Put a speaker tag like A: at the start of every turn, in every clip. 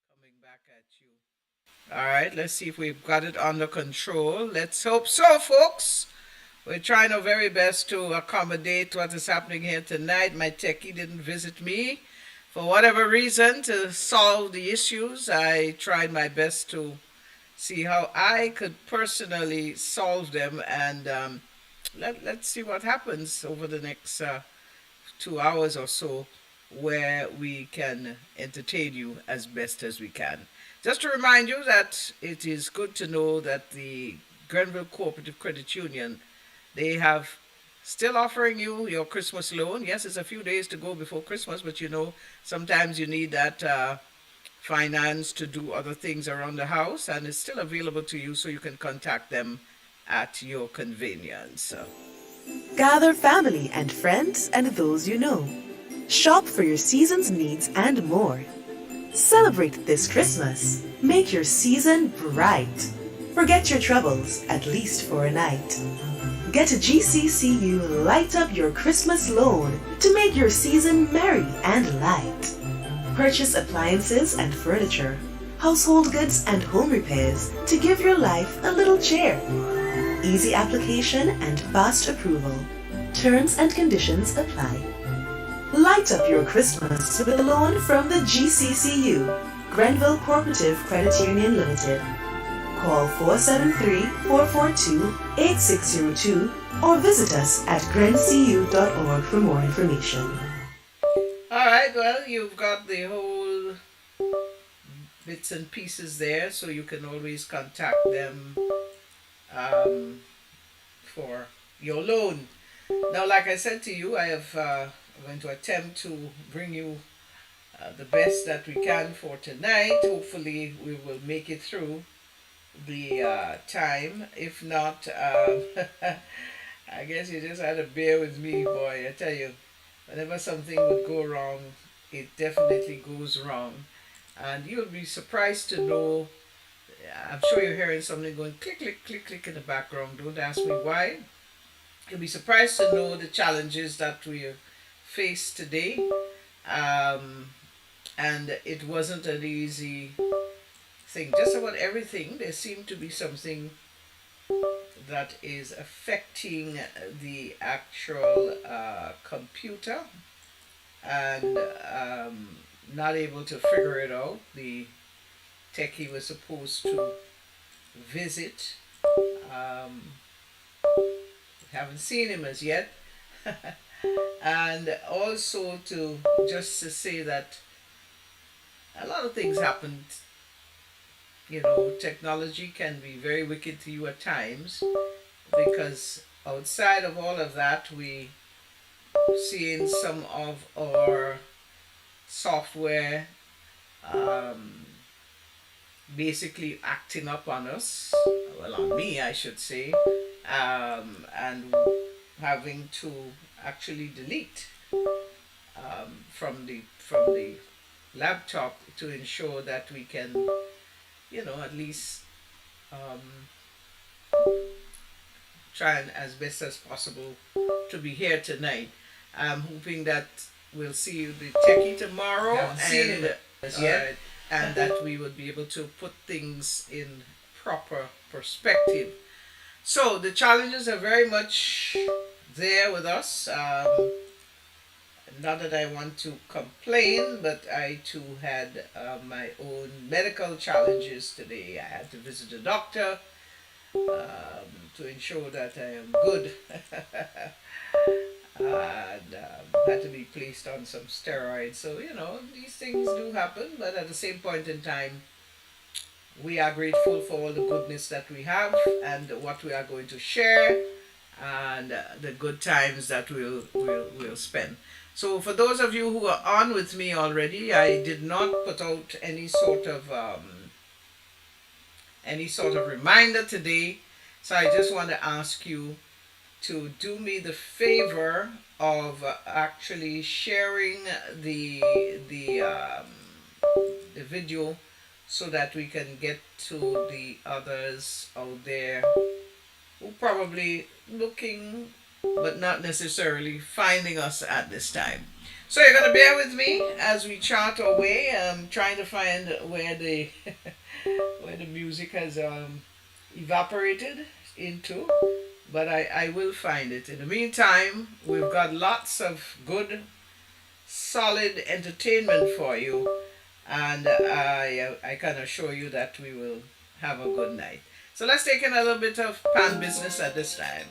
A: Coming back at you. All right, let's see if we've got it under control. Let's hope so, folks. We're trying our very best to accommodate what is happening here tonight. My techie didn't visit me for whatever reason to solve the issues. I tried my best to see how I could personally solve them, and let's see what happens over the next 2 hours or so, where we can entertain you as best as we can. Just to remind you that it is good to know that the Grenville Cooperative Credit Union, they have still offering you your Christmas loan. Yes, it's a few days to go before Christmas, but sometimes you need that finance to do other things around the house, and it's still available to you, so you can contact them at your convenience.
B: Gather family and friends and those you know. Shop for your season's needs and more. Celebrate this Christmas. Make your season bright. Forget your troubles, at least for a night. Get a GCCU Light Up Your Christmas loan to make your season merry and light. Purchase appliances and furniture, household goods and home repairs to give your life a little cheer. Easy application and fast approval. Terms and conditions apply. Light up your Christmas with a loan from the GCCU, Grenville Cooperative Credit Union Limited. Call 473-442-8602 or visit us at grencu.org for more information.
A: All right, well, you've got the whole bits and pieces there, so you can always contact them for your loan. Now, like I said to you, I'm going to attempt to bring you the best that we can for tonight. Hopefully, we will make it through the time. If not, I guess you just had to bear with me, boy. I tell you, whenever something would go wrong, it definitely goes wrong. And you'll be surprised to know. I'm sure you're hearing something going click, click, click, click in the background. Don't ask me why. You'll be surprised to know the challenges that we face today. And it wasn't an easy thing. Just about everything, there seemed to be something that is affecting the actual computer, and not able to figure it out. The techie was supposed to visit. Haven't seen him as yet. And also to say that a lot of things happened. Technology can be very wicked to you at times, because outside of all of that, we seeing some of our software basically acting up on us, well, on me, I should say, and having to actually delete from the laptop to ensure that we can, at least um, try and as best as possible to be here tonight. I'm hoping that we'll see you the techie tomorrow,
C: Haven't seen
A: and
C: him as yet.
A: and that we would be able to put things in proper perspective. So the challenges are very much there with us. Not that I want to complain, but I too had my own medical challenges today. I had to visit a doctor to ensure that I am good. And had to be placed on some steroids. So, these things do happen, but at the same point in time, we are grateful for all the goodness that we have and what we are going to share, and the good times that we'll spend. So for those of you who are on with me already, I did not put out any sort of any sort of reminder today. So I just want to ask you to do me the favor of actually sharing the the um, the video so that we can get to the others out there who probably looking but not necessarily finding us at this time. So you're gonna bear with me as we chart our way. I'm trying to find where the where the music has evaporated into, but I will find it. In the meantime, we've got lots of good, solid entertainment for you, and I can assure you that we will have a good night. So let's take in a little bit of pan business at this time.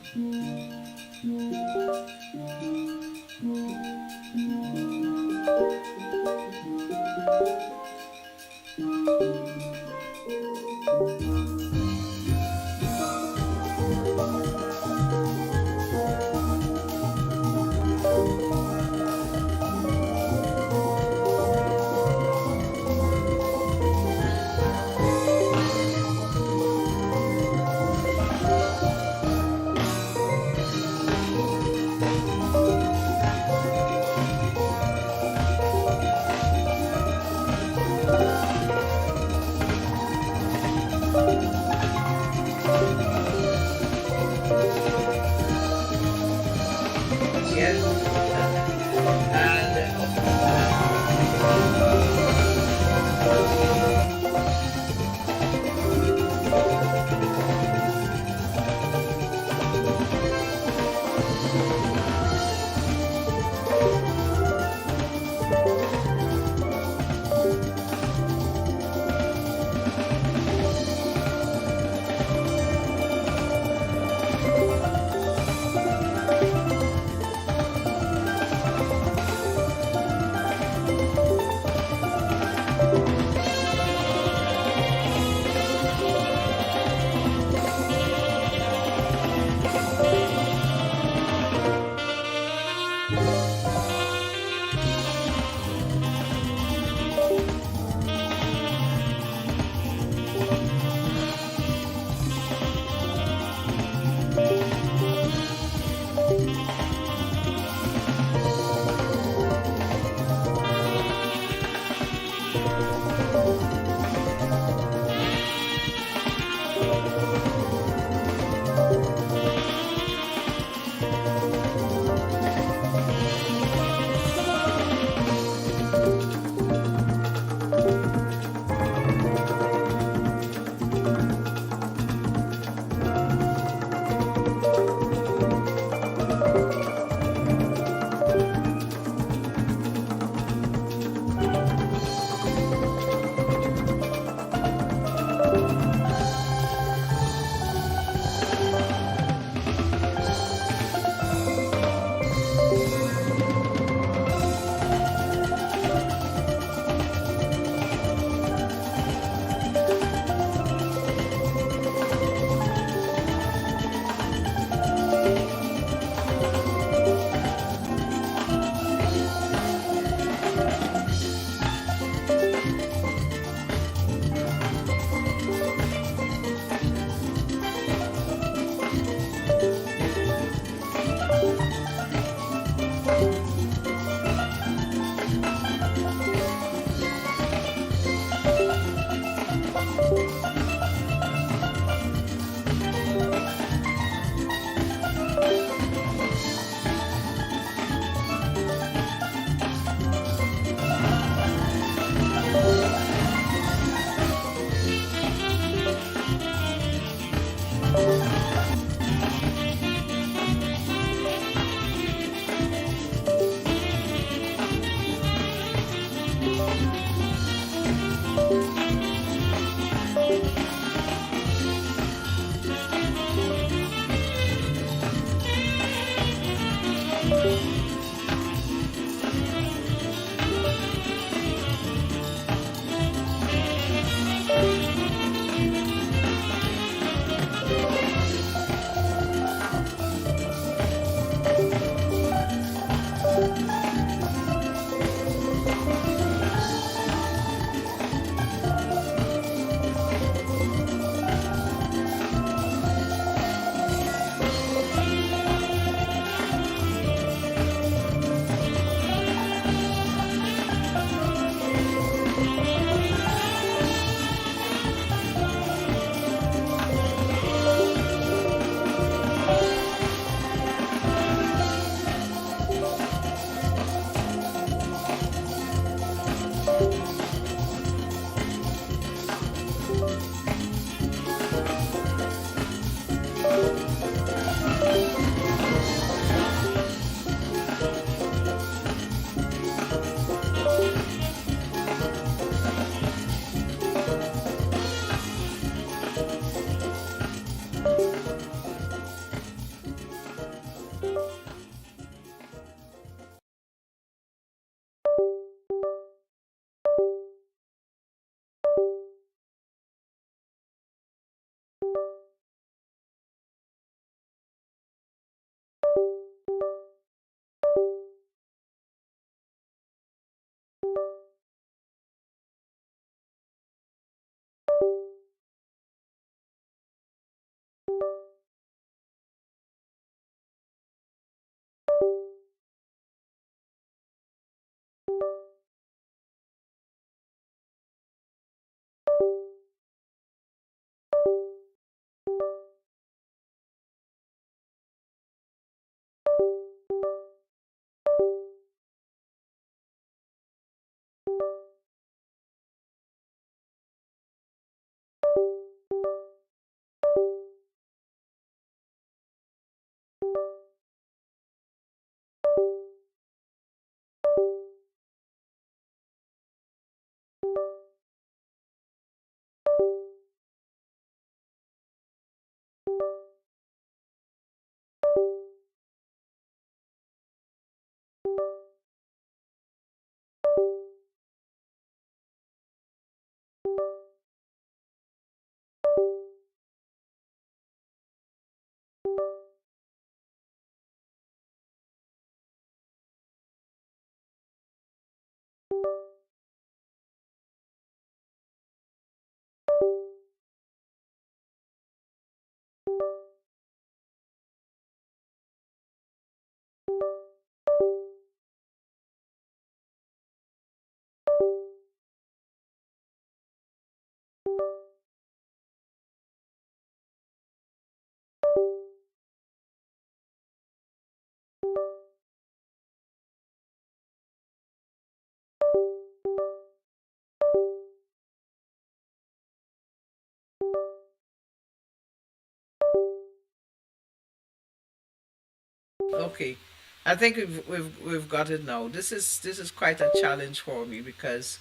A: Okay, I think we've got it now. This is quite a challenge for me because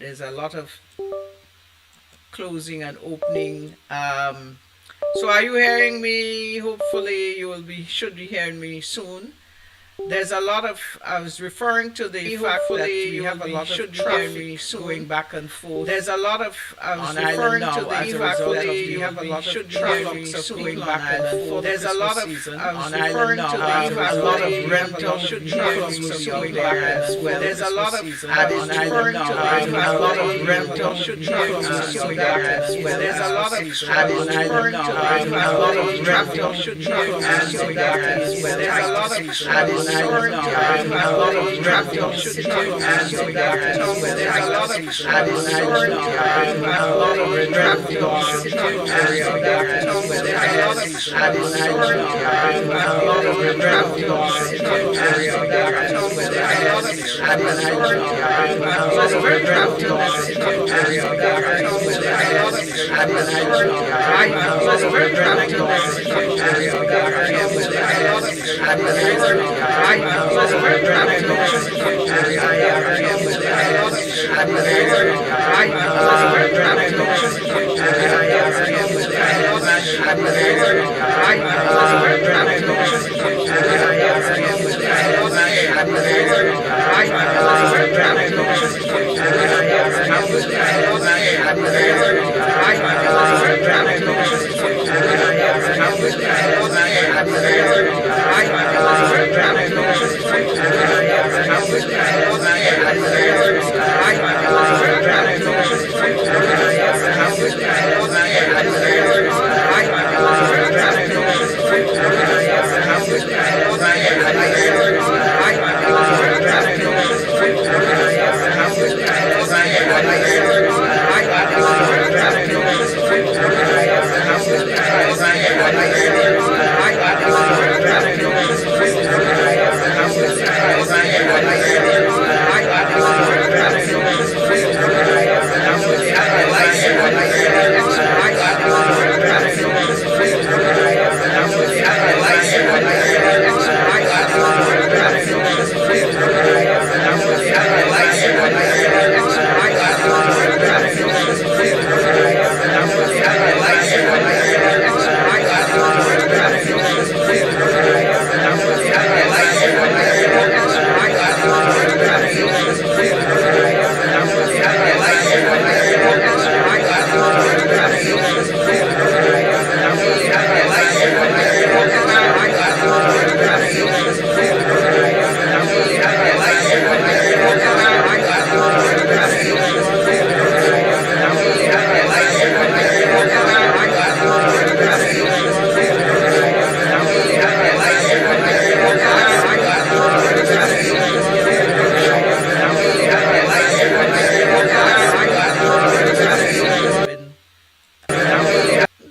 A: there's a lot of closing and opening. So are you hearing me? Hopefully you will be should be hearing me soon. There's a lot of I was referring to the fact that we have a lot of traffic going back and forth. There's a lot of I was referring to the fact that we have a lot of traffic going back and forth. There's a lot of I was referring to the fact that we have a lot of traffic going back and forth. There's a lot of I was referring to the fact that we have a lot of traffic going back and forth. There's a lot of I was referring to the fact that we have a lot of traffic going back and forth. There's a lot of I was referring to a lot of traffic should do and so that there's a lot of I was referring to a lot of traffic should do and so that there's a lot of I was referring to a lot of traffic should do and so that there's a lot of I was referring to a lot of traffic should do and so that there's a lot of I was referring to a lot of traffic should do and so that there's a lot of I was referring to I was very traffic and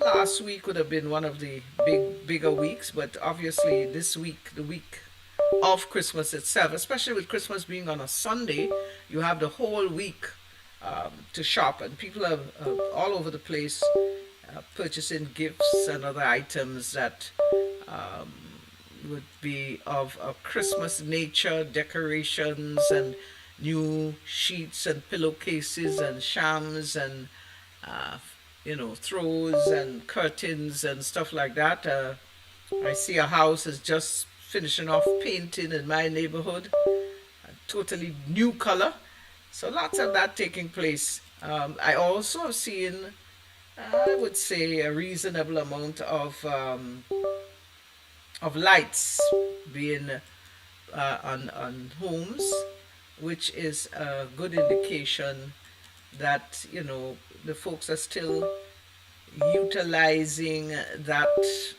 A: last week would have been one of the bigger weeks, but obviously this week, the week of Christmas itself, especially with Christmas being on a Sunday, you have the whole week to shop, and people are all over the place purchasing gifts and other items that um, would be of a Christmas nature, decorations and new sheets and pillowcases and shams and uh, throws and curtains and stuff like that. I see a house is just finishing off painting in my neighborhood, a totally new color. So lots of that taking place. I also have seen, I would say, a reasonable amount of lights being on homes, which is a good indication that the folks are still utilizing that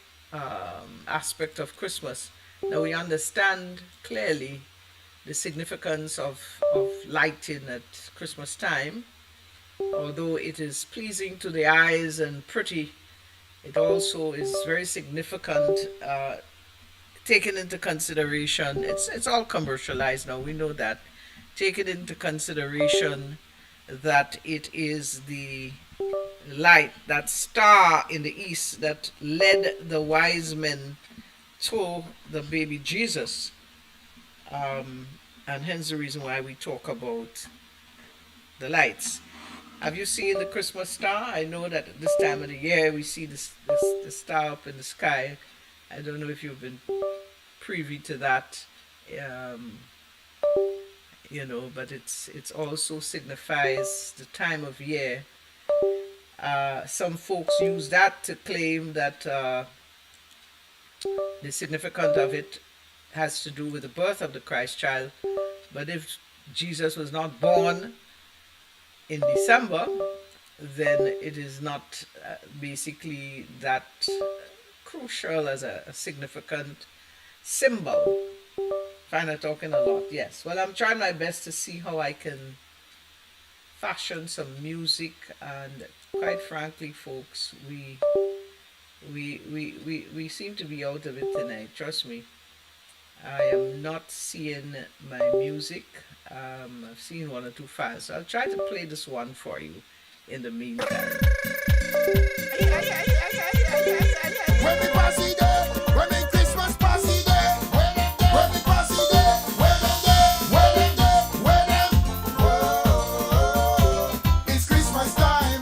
A: aspect of Christmas. Now we understand clearly the significance of lighting at Christmas time. Although it is pleasing to the eyes and pretty, it also is very significant. Taken into consideration, it's all commercialized now. We know that. Taken into consideration that it is the light, that star in the east that led the wise men to the baby Jesus, and hence the reason why we talk about the lights. Have you seen the Christmas star? I know that at this time of the year we see the star up in the sky. I don't know if you've been privy to that, um, but it's also signifies the time of year. Some folks use that to claim that the significance of it has to do with the birth of the Christ child. But if Jesus was not born in December, then it is not basically that crucial as a significant symbol. Find I talking a lot, yes. Well, I'm trying my best to see how I can fashion some music, and quite frankly, folks, we seem to be out of it tonight. Trust me. I am not seeing my music. I've seen one or two files. So I'll try to play this one for you in the meantime. When we pass it there, when we Christmas pass it there, when we pass it there, it's Christmas time.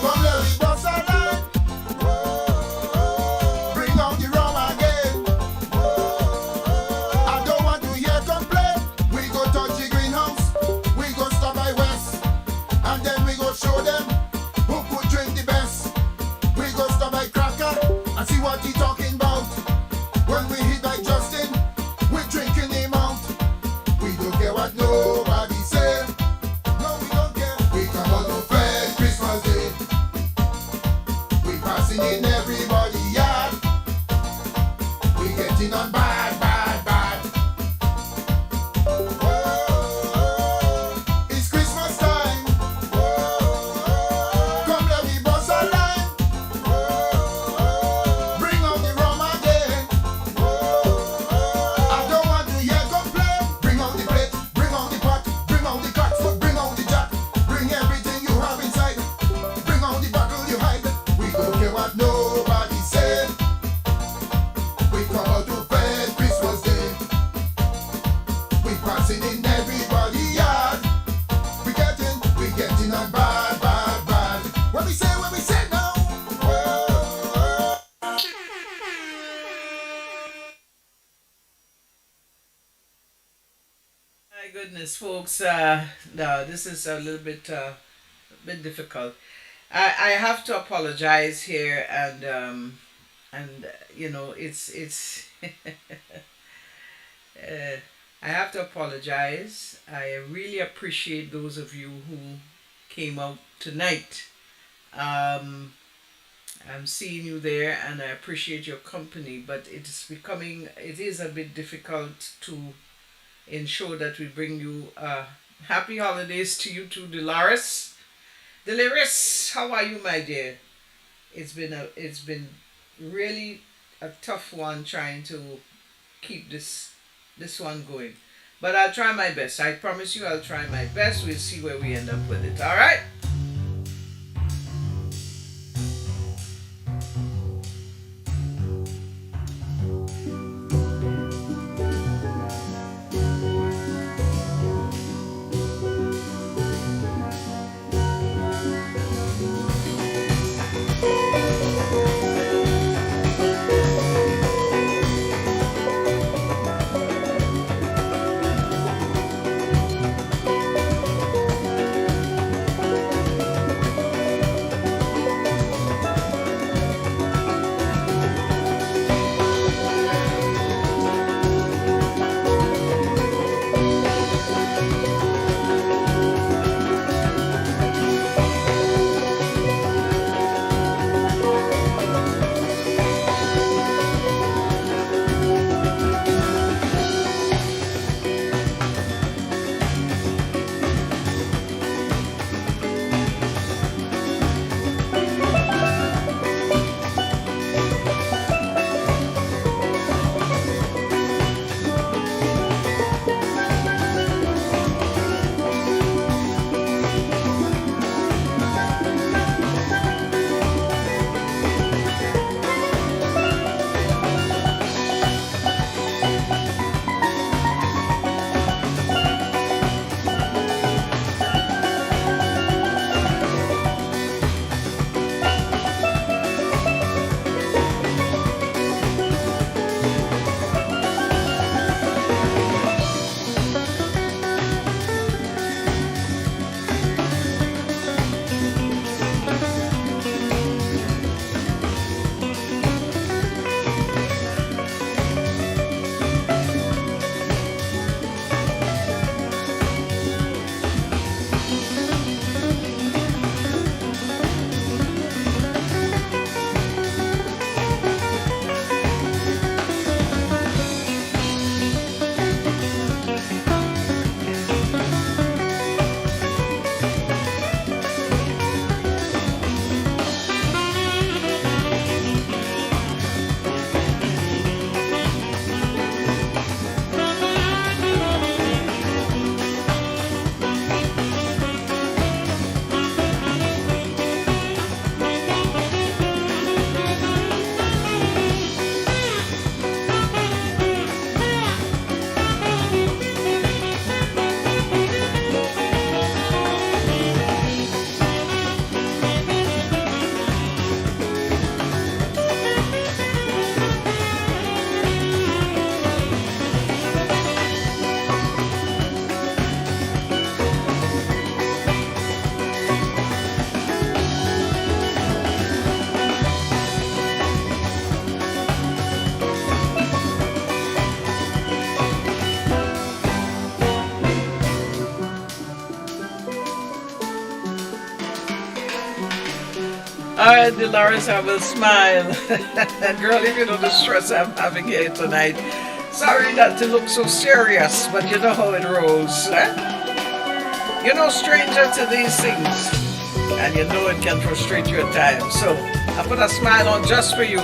A: Come let me bust a line. Bring out the rum again. I don't want to hear complaint. We go touch the greenhouse. We go stop by West. And then we go show them who could drink the best. We go stop by Cracker and see what he talking about. When we hit by Justin, we drinking him out. We don't care what nobody say. No, we don't care. We come out to Fed Christmas Day. We passing in everybody yard. We getting on bad, bad, bad. Oh, it's Christmas time. Come let me bust a line. Bring out the rum again. I don't want to hear complaint. Bring out the plate, bring out the pot, bring out the catfoot, bring out the jack. Bring everything you have inside. Bring out the bottle you hide. We don't care what nobody said. We come out to bed Christmas Day. We passing in everybody yard. We getting on bad, bad, bad. What we say now. My goodness, folks. No, this is a little bit difficult. I have to apologize here, and it's I have to apologize. I really appreciate those of you who came out tonight. Um, I'm seeing you there, and I appreciate your company. But it is a bit difficult to ensure that we bring you happy holidays to you too, Dolores. Delirious, how are you, my dear? It's been really a tough one trying to keep this one going. But I'll try my best. I promise you I'll try my best. We'll see where we end up with it. All right? right, Dolores, I will smile. Girl, if you know the stress I'm having here tonight, sorry not to look so serious, but you know how it rolls. Eh? You're no stranger to these things, and you know it can frustrate you at times. So I put a smile on just for you.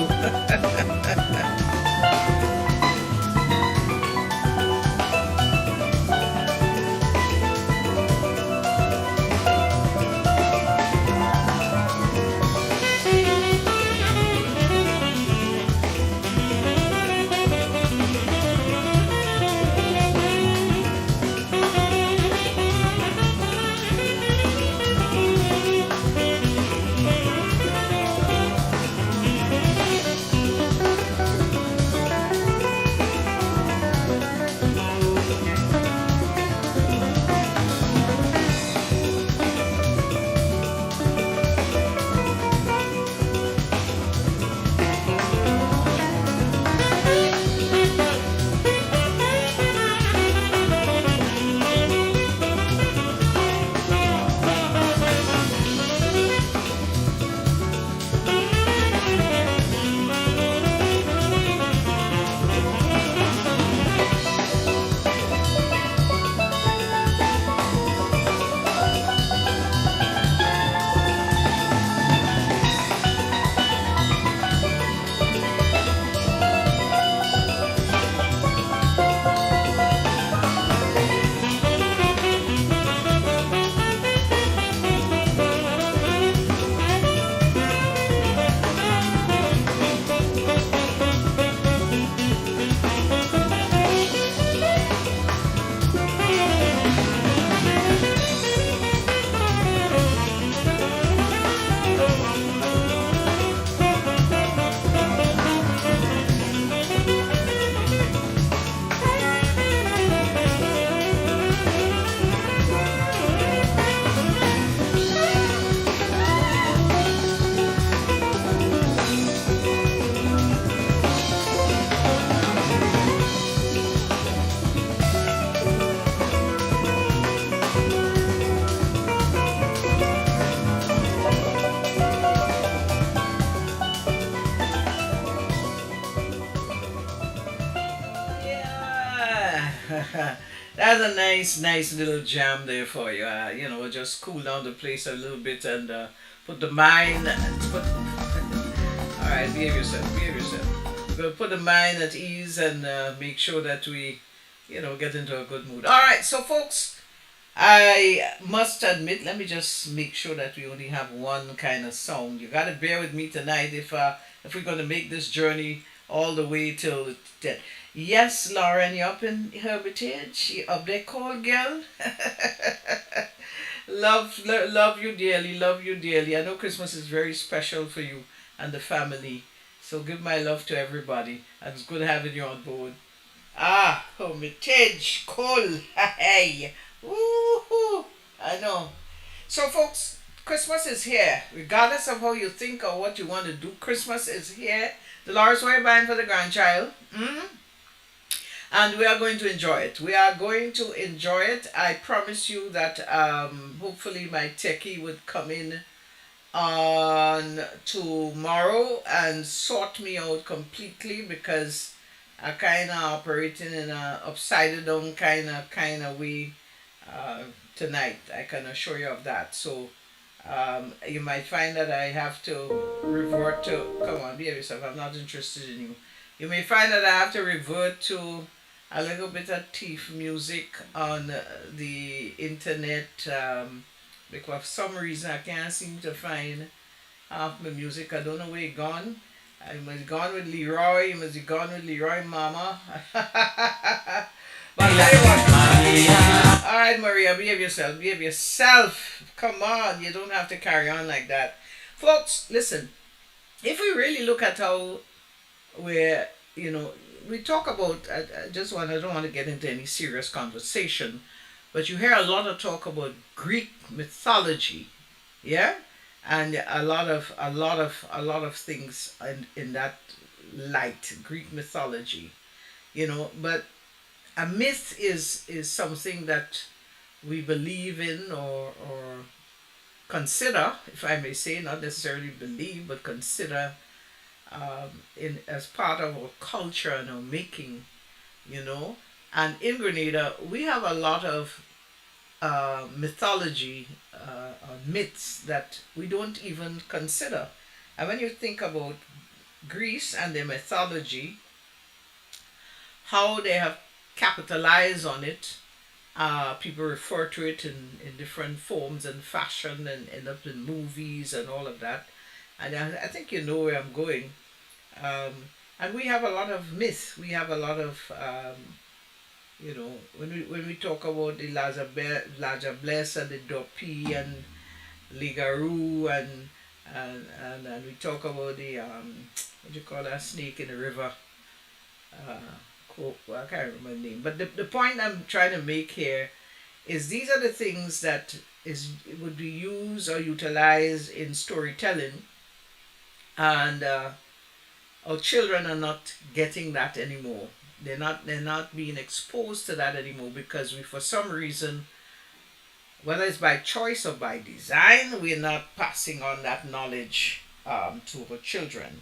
A: Yeah. That's a nice little jam there for you. Just cool down the place a little bit and put the mind. All right, behave yourself. Behave yourself. We're gonna put the mind at ease and make sure that we, get into a good mood. All right, so folks, I must admit, let me just make sure that we only have one kind of sound. You gotta bear with me tonight if we're gonna make this journey all the way till the. Yes, Lauren, you up in Hermitage? You up there, call girl? Love you dearly, love you dearly. I know Christmas is very special for you and the family. So give my love to everybody. And it's good having you on board. Ah, Hermitage, cool. Hey. Woohoo! I know. So, folks, Christmas is here. Regardless of how you think or what you want to do, Christmas is here. Dolores, what are you buying for the grandchild? And we are going to enjoy it. We are going to enjoy it. I promise you that hopefully my techie would come in on tomorrow and sort me out completely because I kind of operating in a upside down kind of way uh, tonight. I can assure you of that. So you might find that I have to revert to. Come on, behave yourself. I'm not interested in you. You may find that I have to revert to a little bit of thief music on the internet because for some reason I can't seem to find half my music. I don't know where it gone. I must gone with Leroy. He must have gone with Leroy Mama. But tell you what. All right, Maria, behave yourself. Behave yourself. Come on, you don't have to carry on like that, folks. Listen, if we really look at how we're, you know, we talk about. I don't want to get into any serious conversation, but you hear a lot of talk about Greek mythology, yeah, and a lot of things in that light, Greek mythology, but a myth is something that we believe in or consider, if I may say, not necessarily believe, but consider in as part of our culture and our making, you know. And in Grenada, we have a lot of mythology or myths that we don't even consider. And when you think about Greece and their mythology, how they have capitalized on it, people refer to it in different forms and fashion and end up in movies and all of that. And I think you know where I'm going. Um, and we have a lot of myth. We have a lot of, when we talk about the Laja Bless and the Dopi and Ligaroo and we talk about the, what do you call that snake in the river? Well, I can't remember the name. But the point I'm trying to make here is these are the things that is would be used or utilized in storytelling, and our children are not getting that anymore. They're not being exposed to that anymore because we, for some reason, whether it's by choice or by design, we're not passing on that knowledge to our children.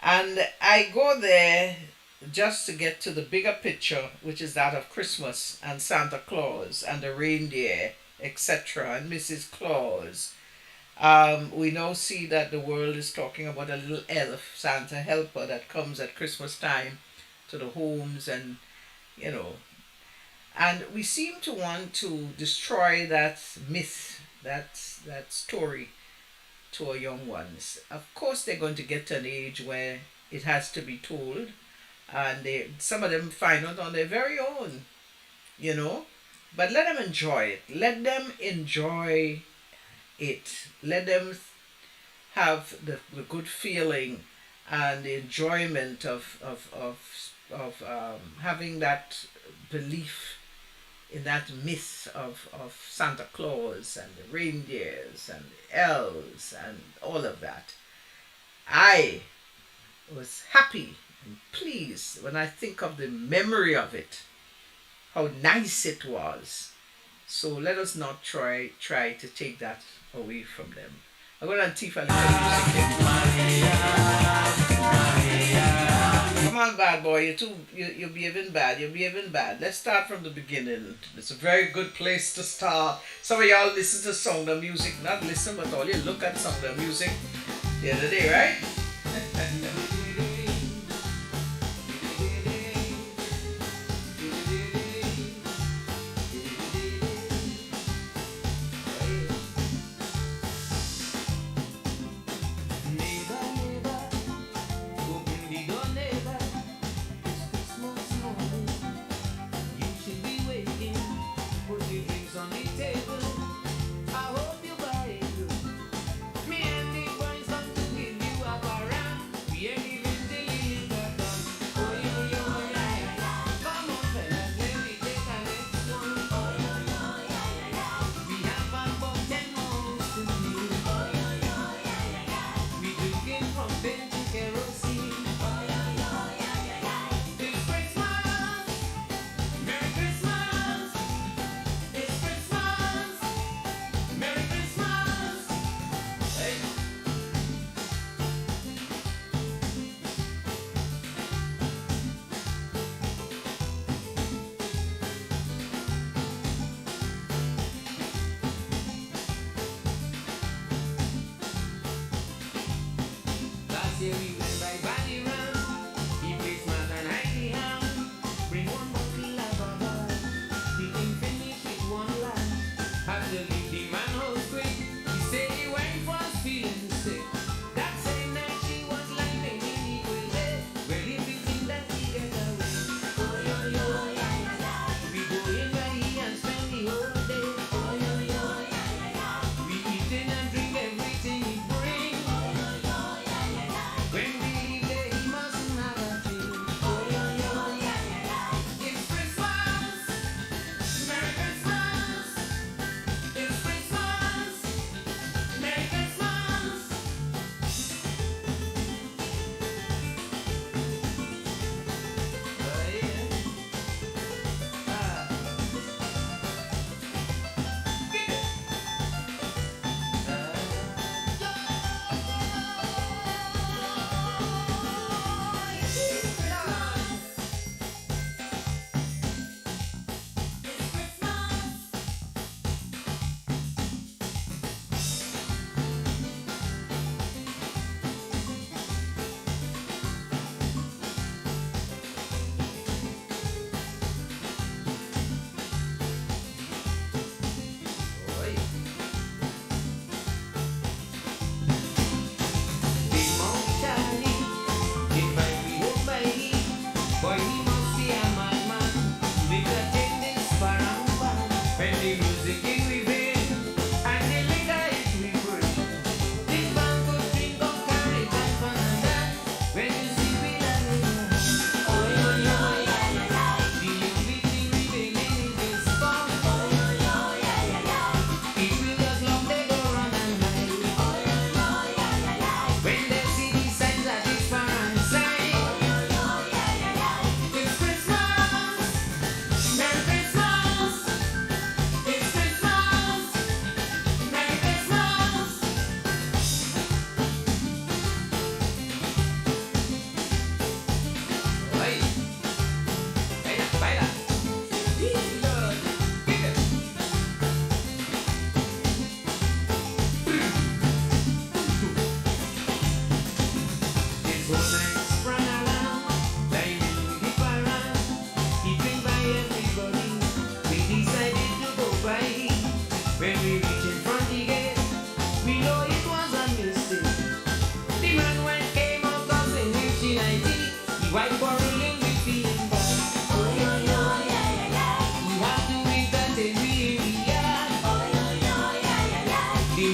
A: And I go there just to get to the bigger picture, which is that of Christmas and Santa Claus and the reindeer, etc., and Mrs. Claus. We now see that the world is talking about a little elf, Santa helper, that comes at Christmas time to the homes, and you know, and we seem to want to destroy that myth, that story to our young ones. Of course, they're going to get to an age where it has to be told, and some of them find out on their very own, you know. But let them enjoy it. Let them enjoy it. Let them have the good feeling and the enjoyment of having that belief in that myth of Santa Claus and the reindeers and the elves and all of that. I was happy and pleased when I think of the memory of it, how nice it was. So let us not try to take that away from them. I'm going to teach a little music. Come on, bad boy. You're behaving bad. You're behaving bad. Let's start from the beginning. It's a very good place to start. Some of y'all listen to Sound of Music. Not listen, but all you look at Sound of Music the other day, right?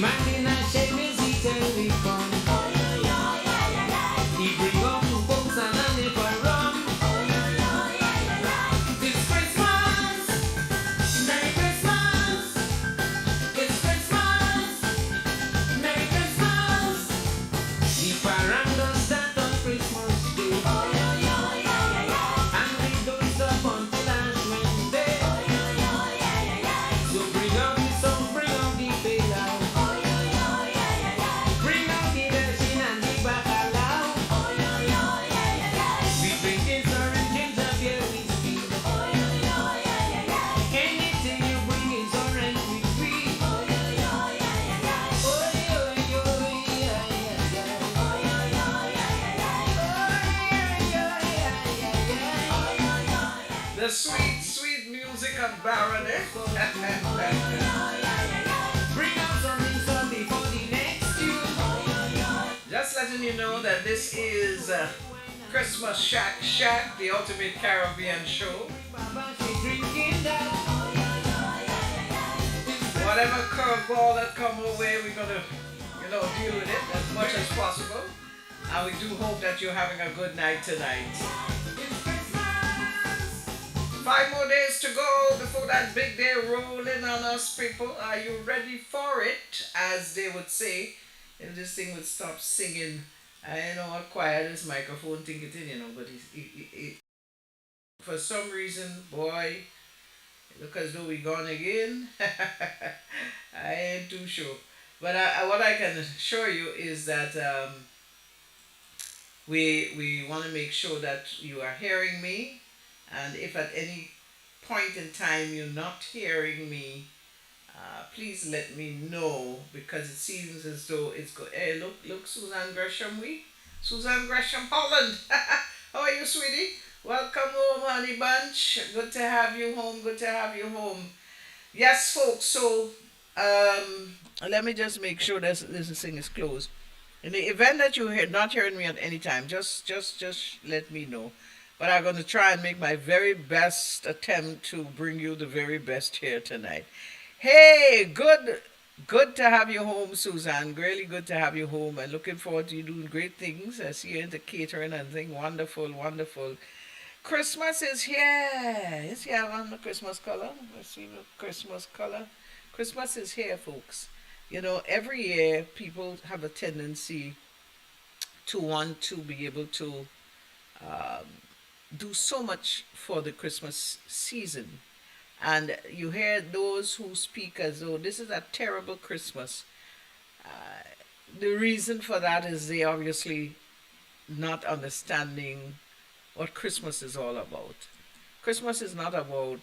C: Imagine a shake music and we fun. He bring up folks and a nipper rum. It's Christmas, Merry Christmas. It's Christmas, Merry Christmas. The parrot start on Christmas Day, and we don't stop until Ash Wednesday. So bring out the song, bring out the bailout, bring out the dancing and the bacalao. We drinking orange ginger beer whiskey. Anything you bring is orange with sweet. Oh,
A: The sweet, sweet music of Baroness.
C: bring out something some before the next tune.
A: Just letting you know that this is Christmas Shak, the ultimate Caribbean show.
C: Baba, she drinking that.
A: Whatever curveball that come our way, we're gonna, deal with it as much as possible. And we do hope that you're having a good night tonight. 5 more days to go before that big day rolling on us, people. Are you ready for it? As they would say, if this thing would stop singing. I know how quiet this microphone thing it in, but for some reason, boy, it look as though we gone again. I ain't too sure. But what I can assure you is that we want to make sure that you are hearing me, and if at any point in time you're not hearing me, please let me know, because it seems as though it's go. Hey, look, Susan Gresham Holland. How are you, sweetie? Welcome home, honey bunch. Good to have you home. Good to have you home. Yes, folks. So, let me just make sure this thing is closed. In the event that you hear not hearing me at any time, just let me know. But I'm going to try and make my very best attempt to bring you the very best here tonight. Hey, good to have you home, Suzanne. Really good to have you home, and looking forward to you doing great things. I see you into catering and things. Wonderful, wonderful. Christmas is here. Is here on the Christmas color? Let's see the Christmas color. Christmas is here, folks. Every year people have a tendency to want to be able to um, do so much for the Christmas season. And you hear those who speak as though this is a terrible Christmas. Uh, the reason for that is they obviously not understanding what Christmas is all about. Christmas is not about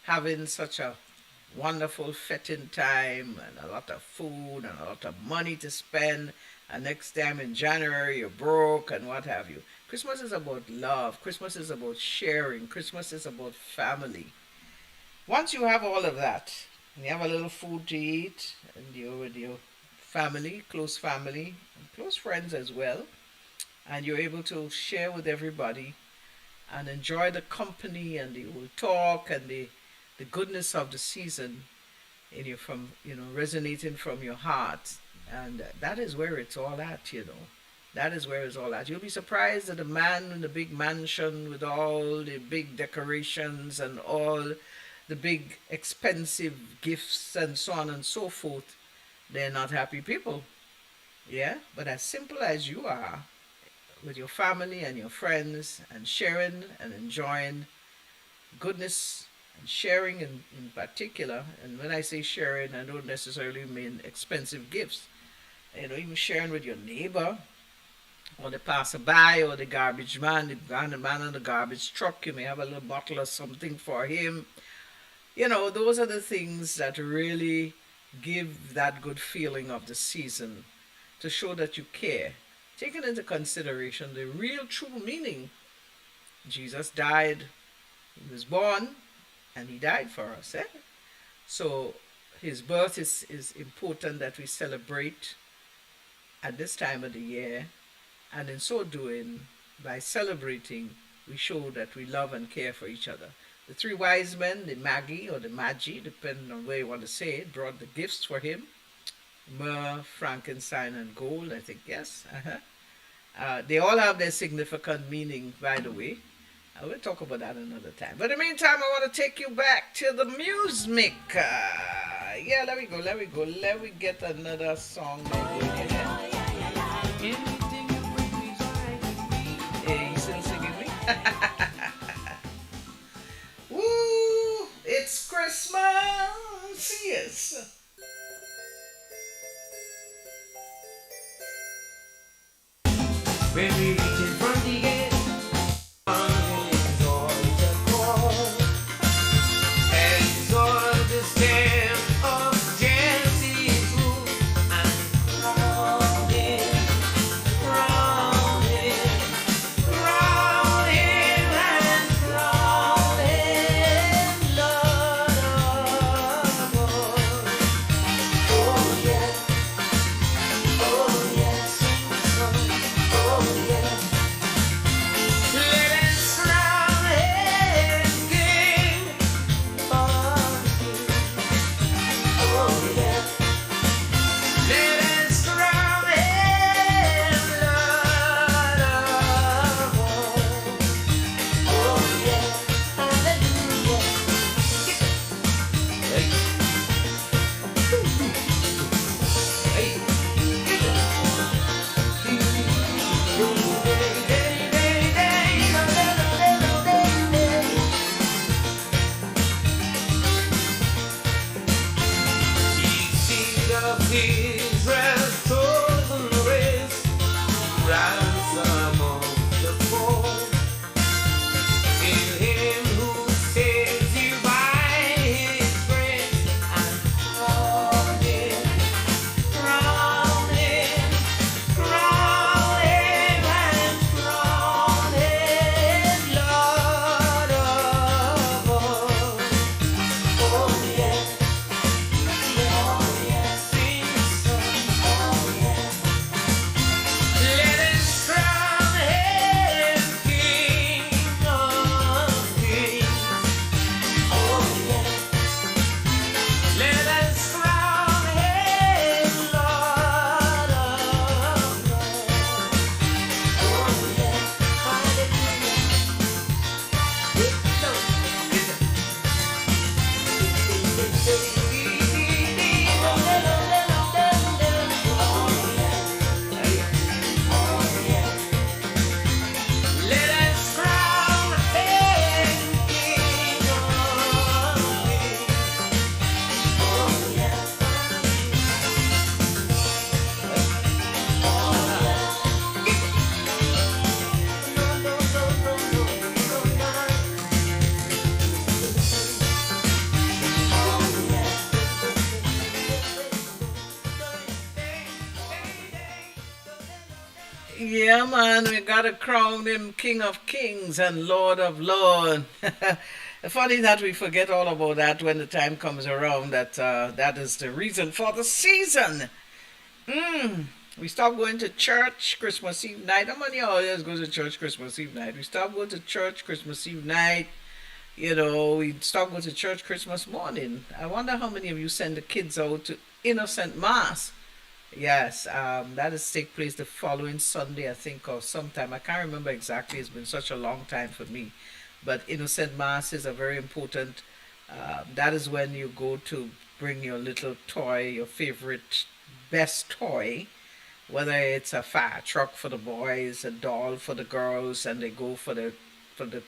A: having such a wonderful fitting time and a lot of food and a lot of money to spend. And next time in January you're broke and what have you. Christmas is about love. Christmas is about sharing. Christmas is about family. Once you have all of that, and you have a little food to eat, and you're with your family, and close friends as well, and you're able to share with everybody and enjoy the company and the old talk and the goodness of the season in you from resonating from your heart, and that is where it's all at. That is where it's all at. You'll be surprised at a man in a big mansion with all the big decorations and all the big expensive gifts and so on and so forth. They're not happy people. Yeah, but as simple as you are with your family and your friends and sharing and enjoying goodness and sharing in particular. And when I say sharing, I don't necessarily mean expensive gifts. Even sharing with your neighbor or the passerby or the garbage man, the man on the garbage truck. You may have a little bottle or something for him. Those are the things that really give that good feeling of the season, to show that you care. Taking into consideration the real true meaning. Jesus died, he was born, and he died for us. So his birth is important that we celebrate at this time of the year. And in so doing, by celebrating, we show that we love and care for each other. The three wise men, the Magi or the Magi, depending on where you want to say it, brought the gifts for him. Myrrh, Frankenstein, and gold, I think, yes. They all have their significant meaning, by the way. We'll talk about that another time. But in the meantime, I want to take you back to the music. Yeah, let me go, let me go. Let me get another song.
C: Anything you bring is alright with me.
A: Hey, you still singing me? Woo! It's Christmas! Yes.
C: When we reach in front the gate, it's all the call. And it's all the stamp of Genesis rule. And round him, round him, round him, and round him, Lord of all. Oh yeah, oh yeah, sing the song. Oh yeah. Let us crown him King of Kings. Oh yeah. Let us crown him Lord of all. Oh yeah. Hallelujah. Hey, Israel's chosen race, ransom of the fold. In him who saves you by his grace, and crown him, crown him, crown him, and crown him Lord of all. Oh yeah, oh yeah, sing the song. Oh yeah. Let us crown him King of Kings. Oh yeah. Let us crown him Lord of Lords. Oh yeah. Hallelujah. Let us crown him King of Kings. Oh yeah.
A: Yeah, man, we gotta crown him King of Kings and Lord of Lords. Funny that we forget all about that when the time comes around. That is the reason for the season. Mm. We stop going to church Christmas Eve night. How many always go to church Christmas Eve night? We stop going to church Christmas Eve night. We stop going to church Christmas morning. I wonder how many of you send the kids out to innocent mass. Yes, that is take place the following Sunday, I think, or sometime. I can't remember exactly. It's been such a long time for me. But innocent mass is a very important. That is when you go to bring your little toy, your favorite, best toy, whether it's a fire truck for the boys, a doll for the girls, and they go for the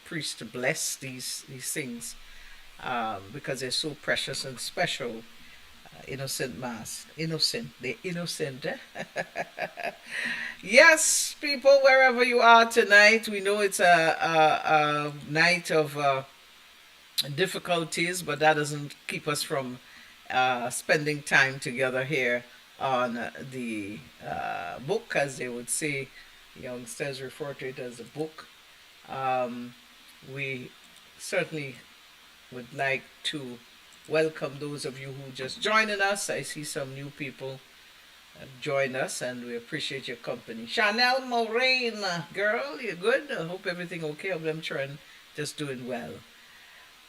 A: priest to bless these things because they're so precious and special. Innocent mass, innocent, the innocent. Yes, people, wherever you are tonight, we know it's a night of difficulties, but that doesn't keep us from spending time together here on the book, as they would say. Youngsters refer to it as a book. Um, we certainly would like to welcome those of you who just joining us. I see some new people join us, and we appreciate your company. Chanel Moraine, girl, you good? I hope everything okay. I'm sure and just doing well.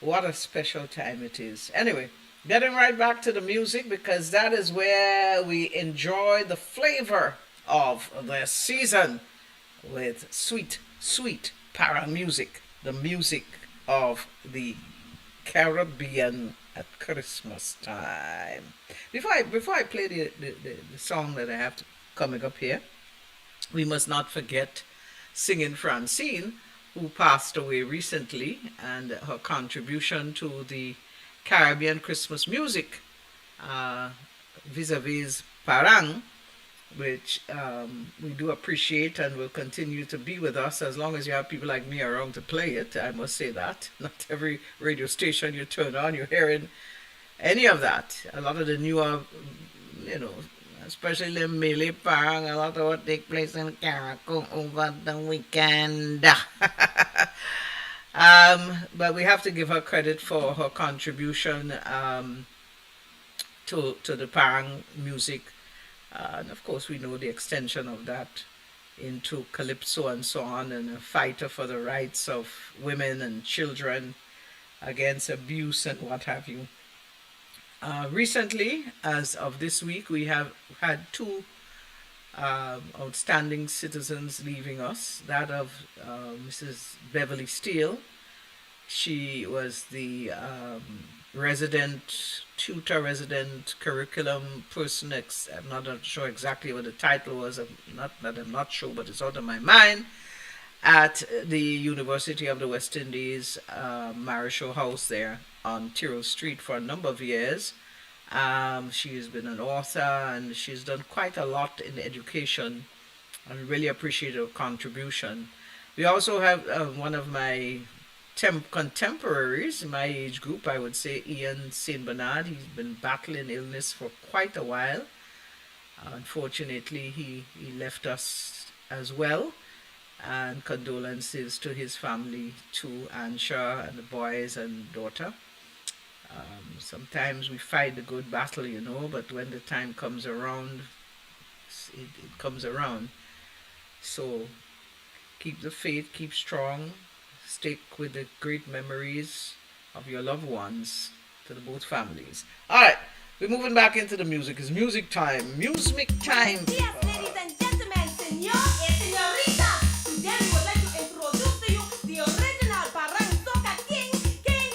A: What a special time it is. Anyway, Getting right back to the music because that is where we enjoy the flavor of the season with sweet, sweet para music, the music of the Caribbean at Christmas time. Before I play the song that I have coming up here, we must not forget singing Francine, who passed away recently, and her contribution to the Caribbean Christmas music uh, vis-a-vis Parang, which we do appreciate and will continue to be with us as long as you have people like me around to play it. I must say that. Not every radio station you turn on, you're hearing any of that. A lot of the newer, you know, especially the Melee Parang, a lot of what take place in Caracol over the weekend. But we have to give her credit for her contribution to the Parang music. And of course, we know the extension of that into calypso and so on, and a fighter for the rights of women and children against abuse and what have you. Recently, as of this week, we have had two outstanding citizens leaving us. That of Mrs. Beverly Steele. She was the resident curriculum person. I'm not sure exactly what the title was. Not that I'm not sure, but it's out of my mind. At the University of the West Indies, Marischal House there on Tyrrell Street for a number of years. She's been an author and she's done quite a lot in education. I really appreciate her contribution. We also have one of my contemporaries in my age group, I would say, Ian St. Bernard. He's been battling illness for quite a while. Unfortunately, he left us as well. And condolences to his family, to Ansha and the boys and daughter. Sometimes we fight the good battle, but when the time comes around, it comes around. So keep the faith, keep strong, stick with the great memories of your loved ones to the both families. All right, we're moving back into the music. It's music time. Music time.
D: Yes, ladies and gentlemen, senor and senorita. Today we would like to introduce to you the original Parang Soca King, King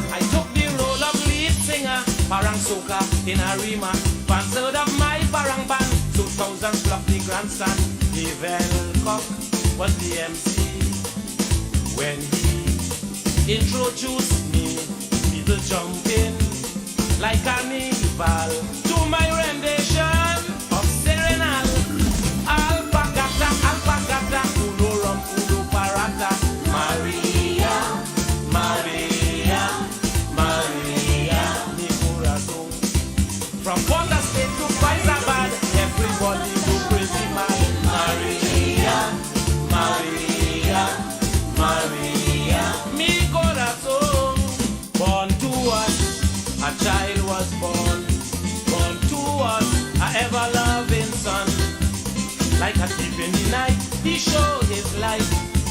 C: I took the role of lead singer, Parang Soca in a rima. Fans heard of my Parang band, 2000 plucked the grandson. Evel Cock was the MC when he introduced me. People jumping like carnival to my rendition of Serenal. Alpagata, alpagata, uno rum, uno parata. Maria, Maria, Maria, mi corazón. From Fonda State to Faizabad, everybody go crazy mad. Maria, Maria, Maria, mi corazón. Born to us, a child was born. Born to us, a ever-loving son. Like a thief in the night, he showed his light,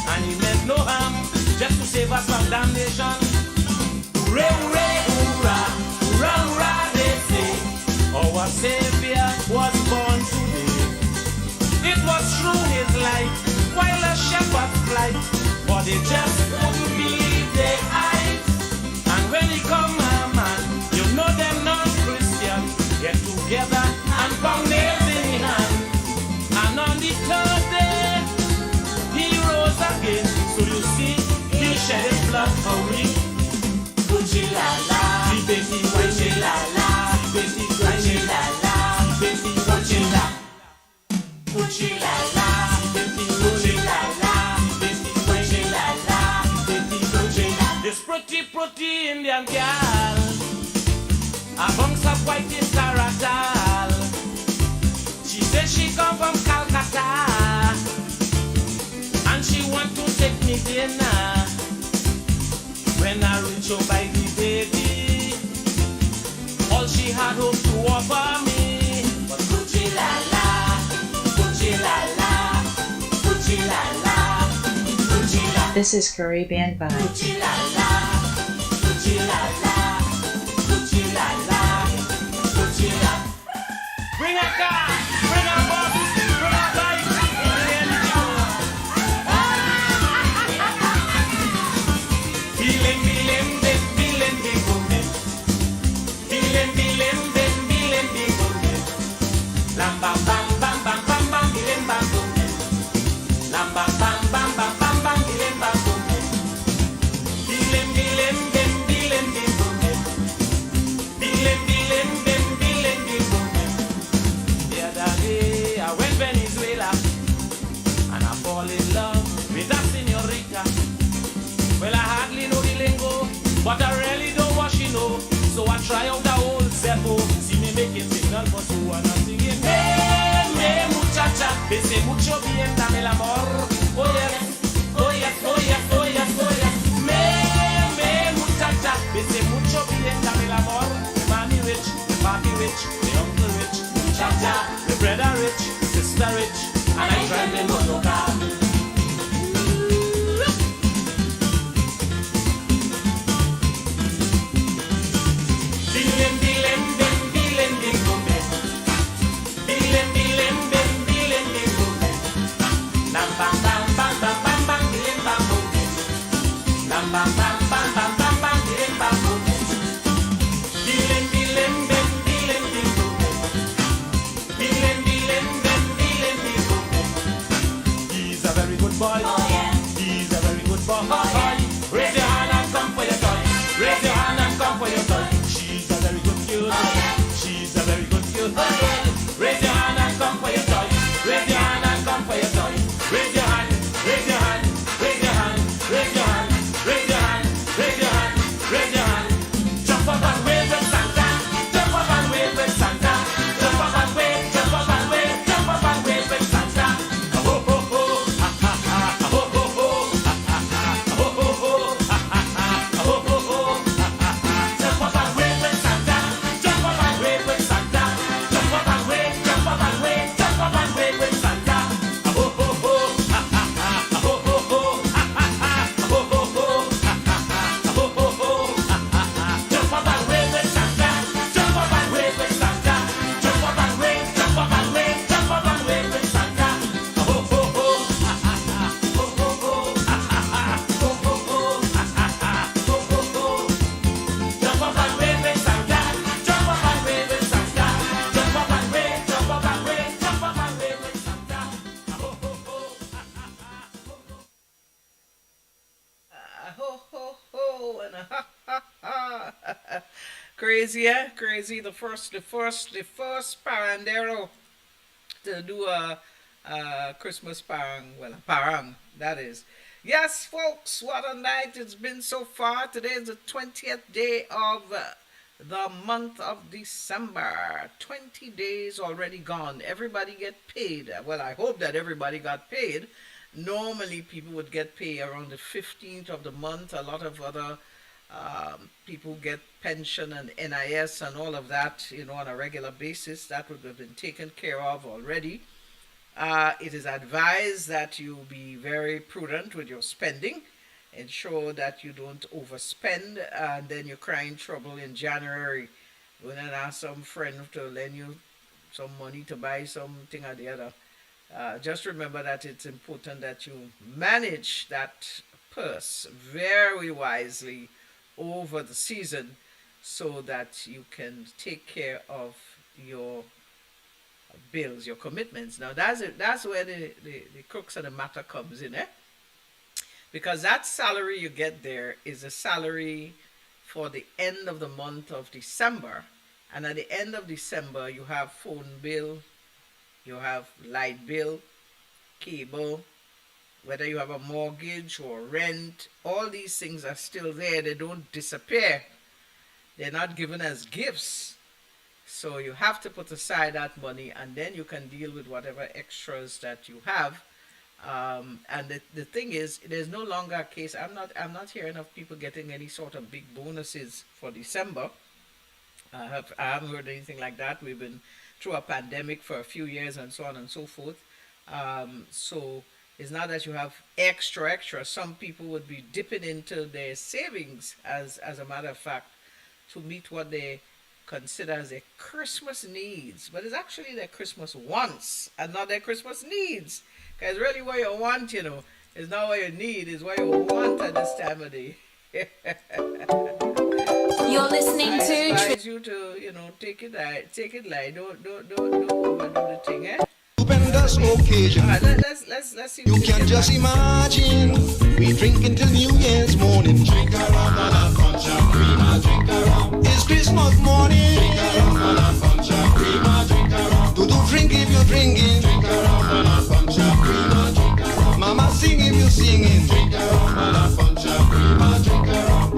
C: and he meant no harm, just to save us from damnation. Hooray, hooray, hoorah, hoorah, hoorah, they say, our Savior was born today. It was through his life, while a shepherd's flight, but they just couldn't believe their eyes. And when he come, man, you know them non-Christians get together and pound nails in hand. And on the third day, he rose again. So you see, he shed his blood for we. Gucci la la, baby, Gucci la la, baby, Gucci la la, baby, Gucci la, Gucci la la, baby, Gucci la la, baby, Gucci la la, baby, Gucci la. This pretty Indian girl, a bunch of white in Taratal. She said she come from Calcutta, and she want to take me dinner. When I reach out by the baby, had hoped to offer me. But Gucci la la, Gucci la la, Gucci la la, Gucci la.
E: This is Caribbean Vibes.
C: Gucci la la, Gucci la la, Gucci la la, Gucci la. Bring a car, bring a bus, bring a bike, feeling, feeling, feeling, feeling, feeling, feeling, feeling, feeling. Lam bam bam bam bam bam bam, feeling bam boom. Lam bam bam bam bam bam bam, feeling bam boom. Feeling, feeling, feeling, feeling, feeling, feeling, feeling, feeling. The other day I went Venezuela and I fall in love with a señorita. Well, I hardly know the lingo, but I really know what she know. So I try out the old Zeppo. See me making signal for two and I'm singing. Hey, me muchacha, bese mucho bien, dame el amor. Oh yes, oh yes, oh yes, oh yes, oh yes. Me muchacha, bese mucho bien, dame el amor. The mommy rich, the papi rich, the uncle rich, muchacha, the brother rich, sister rich, and I drive the motor car. Feeling, feeling, feeling, feeling, feeling, feeling, feeling, feeling. Nam bam bam bam bam bam bam, feeling bam boom. Nam bam bam bam bam bam bam, feeling bam boom. Feeling, feeling, feeling, feeling, feeling, feeling, feeling, feeling. He's a very good boy. Oh yeah. He's a very good boy. Oh yeah. Raise your hand and come for your toy. Raise your hand and come for your toy. She's a very good cute. Oh yeah. She's a very good cute. Oh yeah. Raise your hand and come for your toy. Raise your hand and come for your toy. Raise your hand. Raise your hand. Raise your hand. Raise your hand. Raise your hand. Raise your hand. Raise your hand. Jump up and wave with Santa. Jump up and wave with Santa. Jump up and wave. Jump up and wave. Jump up and wave with Santa. Ho ho ho. Ha ha ha. Ho ho ho. Ha ha ha. Ho ho ho. Ha ha ha. Ho ho ho. Ha ha ha. Jump up and wave with Santa. Jump up and wave with Santa. Jump up and wave. Jump up and wave. Jump up and wave with Santa. Ho ho ho. Ha ha ha. Ho ho ho. Ha ha ha. Ho ho ho. Ha ha ha. Ho ho ho. Ha ha ha. Jump up and wave with Santa. Jump up and wave with Santa. Jump up and wave. Jump up and wave. Jump up and wave with Santa. Ho ho ho. Ha ha ha. Ho ho ho. Ha ha ha. Ho ho ho. Ha ha ha. Ho ho ho. Jump up and wave with Santa. Jump up and wave with Santa. Jump up and wave. Jump up and wave. Jump up and wave with Santa. Ho ho ho. Ha ha ha.
A: Ho ho ho and a ha ha ha. Crazy, eh? Crazy. The first parandero to do a Christmas parang. Well, a parang that is. Yes, folks. What a night it's been so far. Today is the 20th day of the month of December. 20 days already gone. Everybody get paid. Well, I hope that everybody got paid. Normally, people would get paid around the 15th of the month. A lot of other people get pension and NIS and all of that, on a regular basis. That would have been taken care of already. It is advised that you be very prudent with your spending. Ensure that you don't overspend and then you cry in trouble in January when you ask some friend to lend you some money to buy something or the other. Just remember that it's important that you manage that purse very wisely over the season so that you can take care of your bills, your commitments. Now that's it. That's where the crux of the matter comes in, eh? Because that salary you get there is a salary for the end of the month of December. And at the end of December, you have phone bill, you have light bill, cable, whether you have a mortgage or rent, all these things are still there. They don't disappear. They're not given as gifts. So you have to put aside that money and then you can deal with whatever extras that you have. And the thing is, there's no longer a case. I'm not hearing of people getting any sort of big bonuses for December. I haven't heard anything like that. We've been through a pandemic for a few years and so on and so forth. So it's not that you have extra. Some people would be dipping into their savings, as a matter of fact, to meet what they consider as their Christmas needs. But it's actually their Christmas wants and not their Christmas needs. Because really what you want, is not what you need, is what you want at this time of day.
E: You're listening
A: I
E: to
A: advise you to, take it light. Take it light. Don't overdo the thing, eh?
F: Stupendous occasion.
A: All right, let's see.
F: You can just imagine. We drink until New Year's morning. Drink a rum and a punch of cream. Drink a rum. It's Christmas morning. Drink a rum and a punch of cream. Drink a rum. Do drink if you're drinking. Drink a rum and a punch of cream. Drink a rum. Mama sing if you're singing. Drink a rum and a punch of cream. Drink a rum.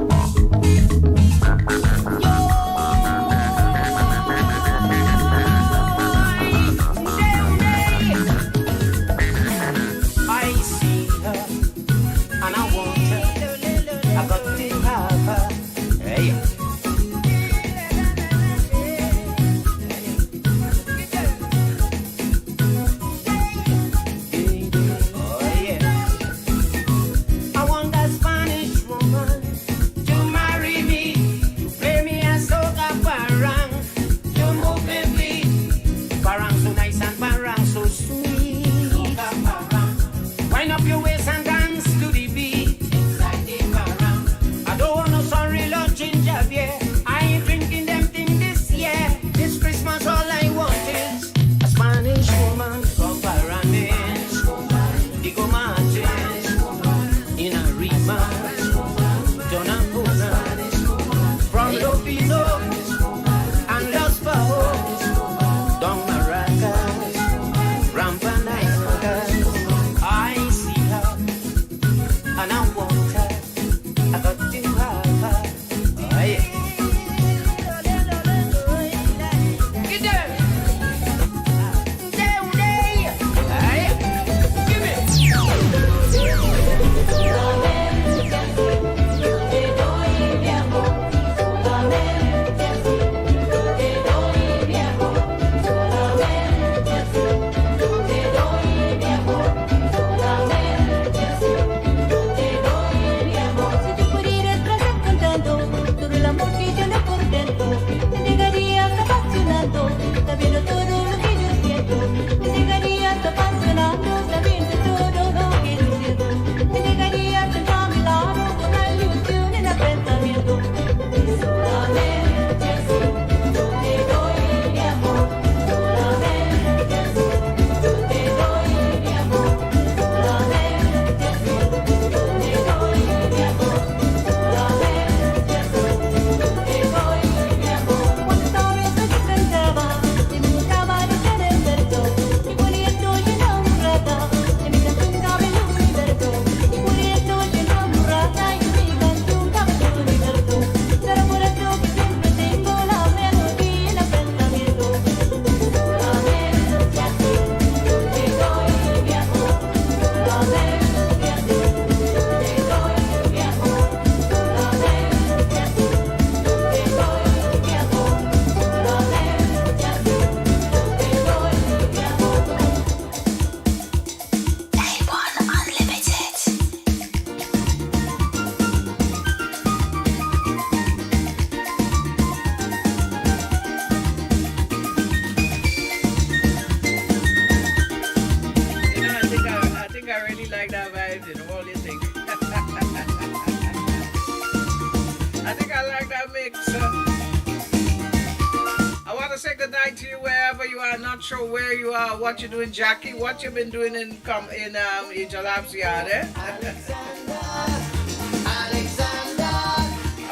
A: Not sure where you are, what you're doing, Jackie. What you been doing in Jalap's yard, eh? I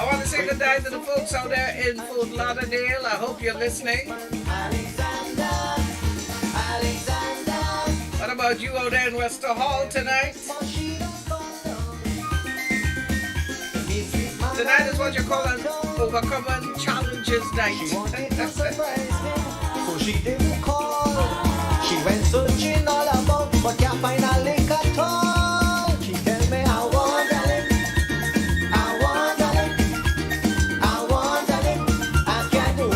A: want to say good night to the folks out there in Fort Lauderdale. I hope you're listening. What about you out there in Wester Hall tonight? Tonight is what you call an overcoming challenges night.
G: So she didn't call. She went searching all about, but can't find a link at all. She tell me I want a link, I want a link, I want a link. I can't do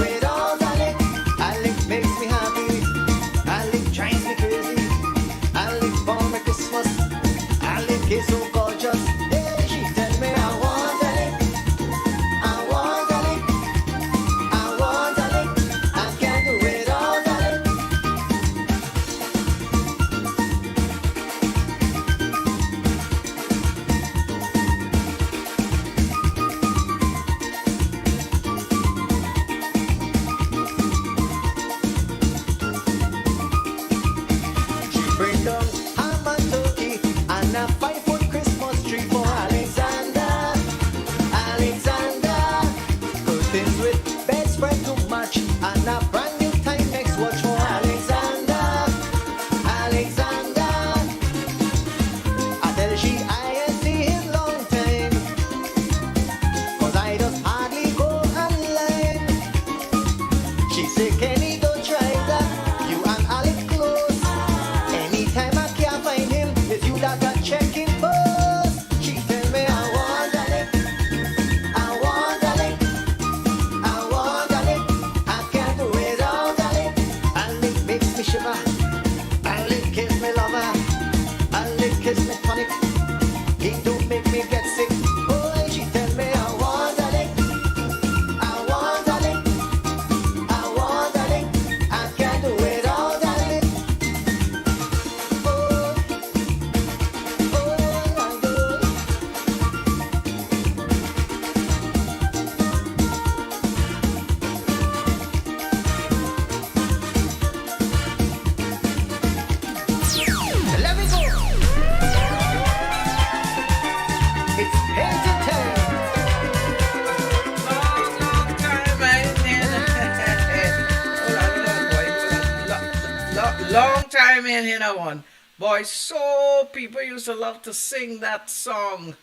A: Long time in here now one. Boy, so people used to love to sing that song.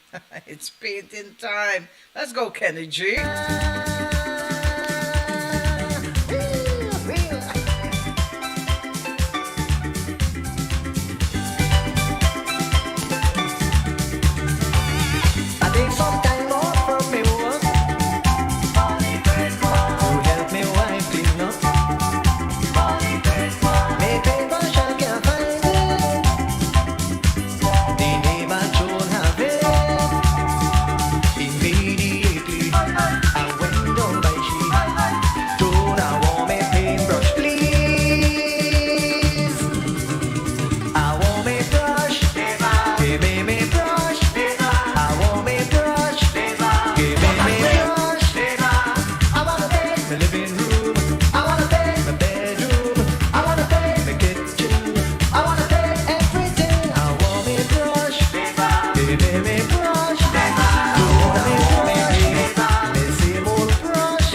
A: It's painting time. Let's go, Kenny G.
G: I take some time off from me work to help me wife clean up. Me paper shell can't find it. The neighbor don't have it. Immediately I went down by she. Don't I want me paintbrush, please? I want me brush. Give me brush. I want me brush. Give me brush. I wanna paint the living room. I wanna paint the bedroom. I wanna paint the kitchen. I wanna paint everything. I want me brush. Give me brush. You want me brush? Me say more brush.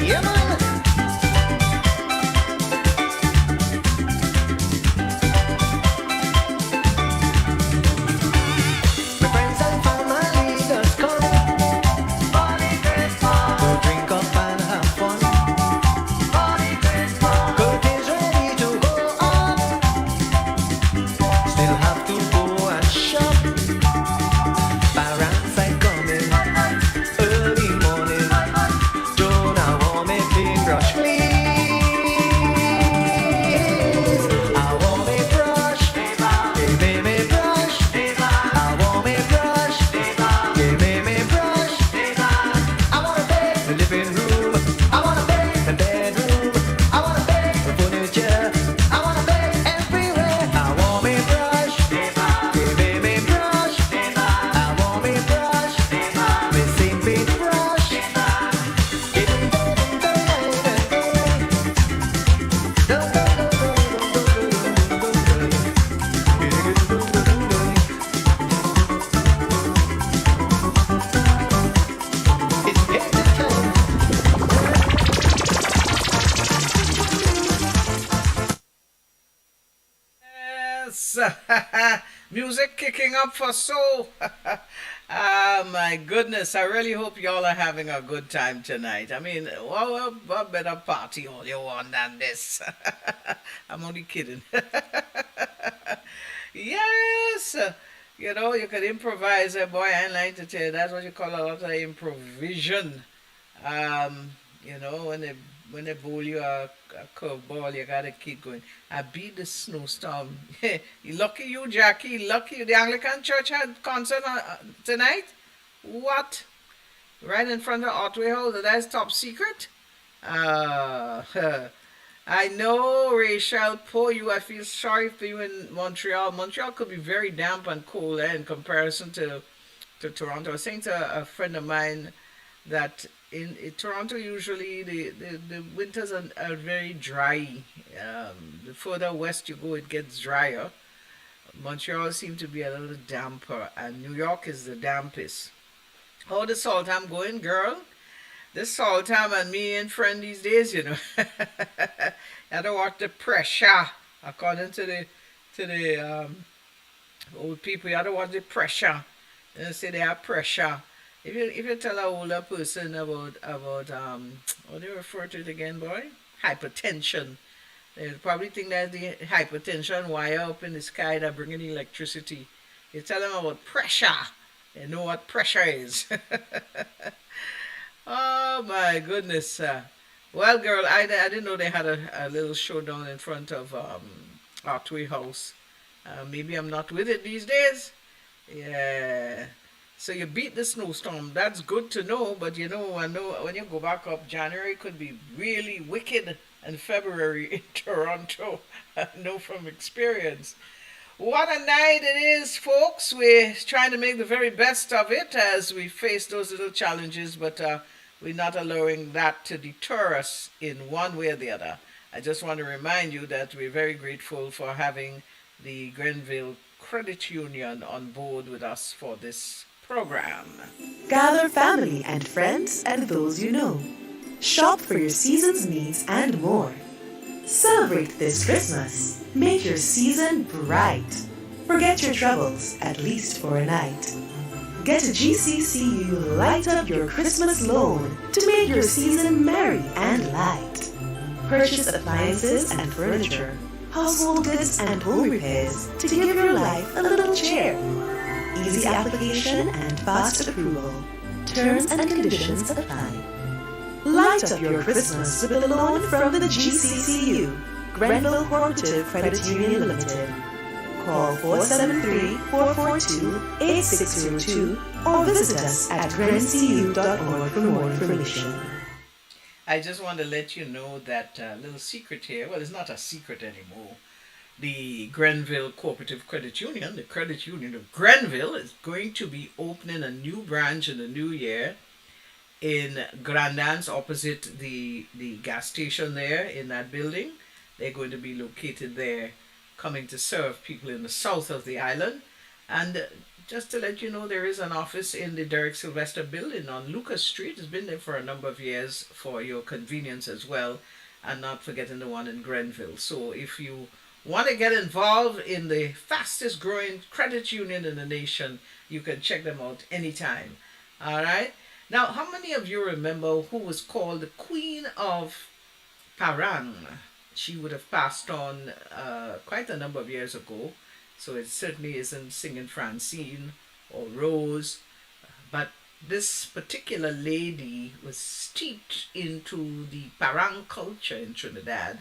G: Yeah, man. My friends and family just come to drink up and have fun. Curtains ready to go on. Still have to go and shop. Parents are coming early morning. Don't I want me paintbrush, please? I want me brush. Give me brush. I want me brush. Give me brush. I wanna paint the living room. I wanna paint the bedroom. I wanna paint the furniture. I wanna paint everywhere. I want me brush. Give me brush. I want me brush. Me sing big brush. It's painting time.
A: Yes. Music kicking up for soul. Ah, my goodness. I really hope y'all are having a good time tonight. I mean, what better party all you want than this? I'm only kidding. Yes. You know, you could improvise. Boy, I ain't lying to tell you. That's what you call a lot of improvision. You know, when they bowl you a curveball, you gotta keep going. I beat the snowstorm. Lucky you, Jackie. Lucky you. The Anglican Church had concert tonight. What? Right in front of Otway House. That's top secret. Uh, I know, Rachel. Poor you. I feel sorry for you in Montreal. Montreal could be very damp and cold in comparison to Toronto. I was saying to a friend of mine that in Toronto usually the winters are very dry. The further west you go, it gets drier. Montreal seems to be a little damper, and New York is the dampest. How the salt I'm going, girl? This salt time and me ain't friend these days, you know. I don't want the pressure, according to the old people. You don't want the pressure. They say they have pressure. If you tell an older person about what do you refer to it again, boy? Hypertension. They probably think that's the hypertension wire up in the sky that bringing electricity. You tell them about pressure. They know what pressure is. Oh my goodness. Well, girl, I didn't know they had a little showdown in front of Artway House. Maybe I'm not with it these days. Yeah. So you beat the snowstorm. That's good to know, but you know, I know when you go back up, January could be really wicked, and February in Toronto. I know from experience. What a night it is, folks. We're trying to make the very best of it as we face those little challenges, but we're not allowing that to deter us in one way or the other. I just want to remind you that we're very grateful for having the Grenville Credit Union on board with us for this program.
B: Gather family and friends and those you know. Shop for your season's needs and more. Celebrate this Christmas. Make your season bright. Forget your troubles, at least for a night. Get a GCCU Light Up Your Christmas loan to make your season merry and light. Purchase appliances and furniture, household goods and home repairs to give your life a little cheer. Easy application and fast approval. Terms and conditions apply. Light up your Christmas with a loan from the GCCU, Grenville Cooperative Credit Union Limited. Call 473-442-8602 or visit us at grencu.org for more information.
A: I just want to let you know that little secret here. Well, it's not a secret anymore. The Grenville Cooperative Credit Union, the Credit Union of Grenville, is going to be opening a new branch in the new year in Grandans opposite the gas station there in that building. They're going to be located there, coming to serve people in the south of the island. And just to let you know, there is an office in the Derek Sylvester building on Lucas Street. It's been there for a number of years for your convenience as well, and not forgetting the one in Grenville. So if you want to get involved in the fastest growing credit union in the nation, you can check them out anytime. All right. Now, how many of you remember who was called the Queen of Parang? She would have passed on quite a number of years ago, so it certainly isn't singing Francine or Rose, but this particular lady was steeped into the Parang culture in Trinidad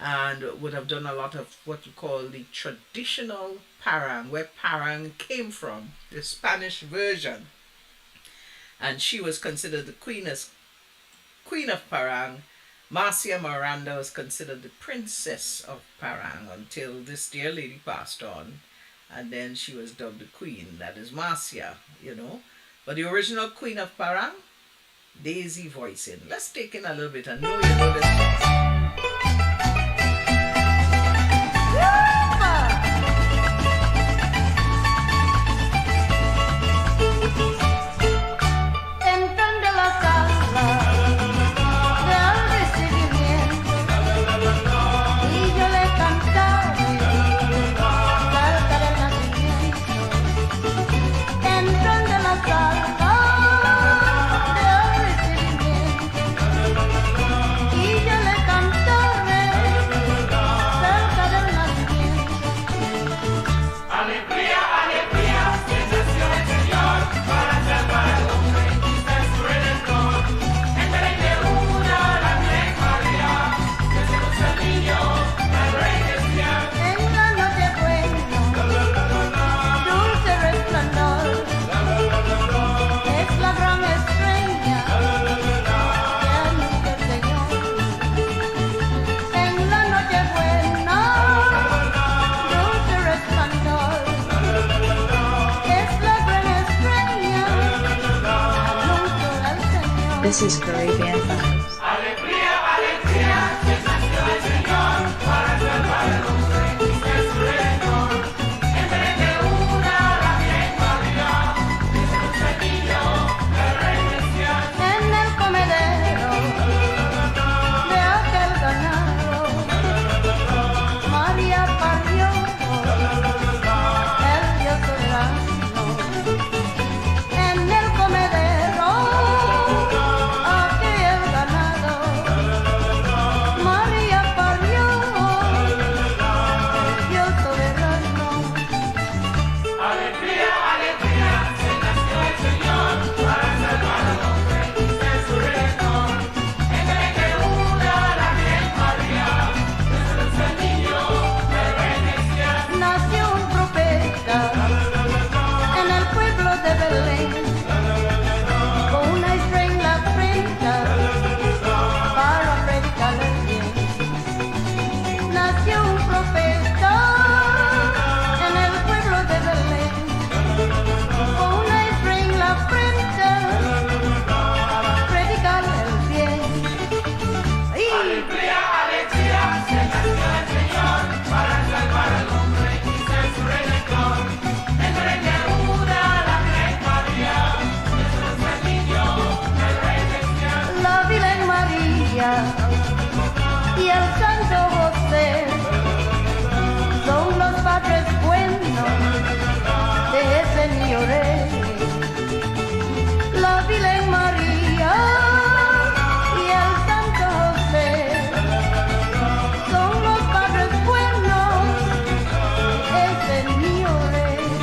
A: and would have done a lot of what we call the traditional Parang, where Parang came from, the Spanish version. And she was considered the Queen of Parang. Marcia Miranda was considered the Princess of Parang until this dear lady passed on. And then she was dubbed the Queen, that is Marcia, you know. But the original Queen of Parang, Daisy voicing. Let's take in a little bit. I know you know this one.
E: This is Caribbean Vibes.
H: En el comedero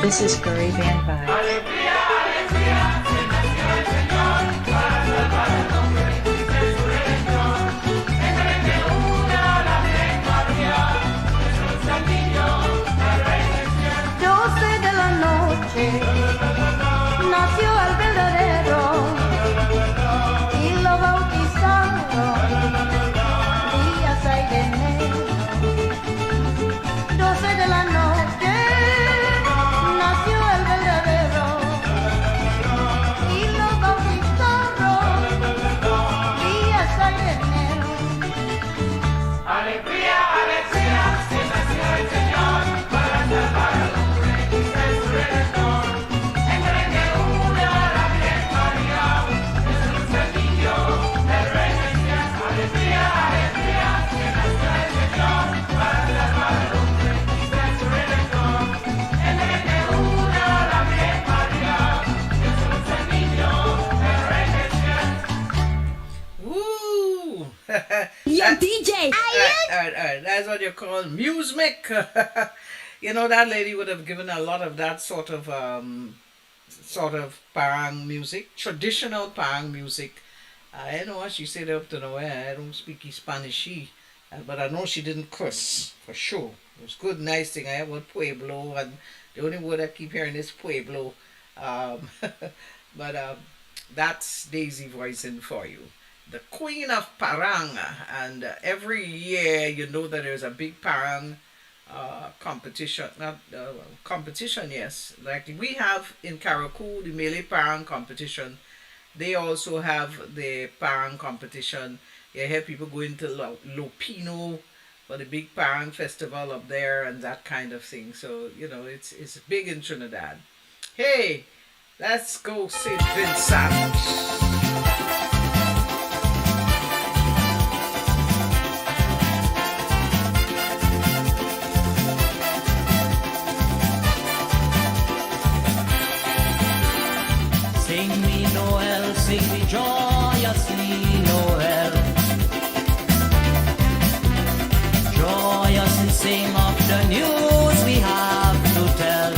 E: This is Caribbean Vibes.
D: De la noche nació el verdadero y lo bautizaron día 6 de enero. 12 de la noche nació el verdadero y lo bautizaron día 6 de enero. Alegría, alegría, que nació el Señor para salvar al hombre.
A: Woo!
D: Yo, DJ!
A: All right. That's what you call music. You know, that lady would have given a lot of that sort of parang music, traditional parang music. I know what she said up to nowhere. I don't speak Spanish, but I know she didn't curse for sure. It was good, nice thing. I have word Pueblo, and the only word I keep hearing is Pueblo. Um, but that's Daisy voicing for you, the Queen of Parang. And every year, you know that there's a big Parang competition, not competition, yes. Like we have in Karakou, the Melee Parang competition. They also have the Parang competition. You hear people going to Lopino for the big Parang festival up there and that kind of thing. So, you know, it's big in Trinidad. Hey, let's go St. Vincent.
C: Sing me Noel, sing me joyously Noel. Joyously sing of the news we have to tell.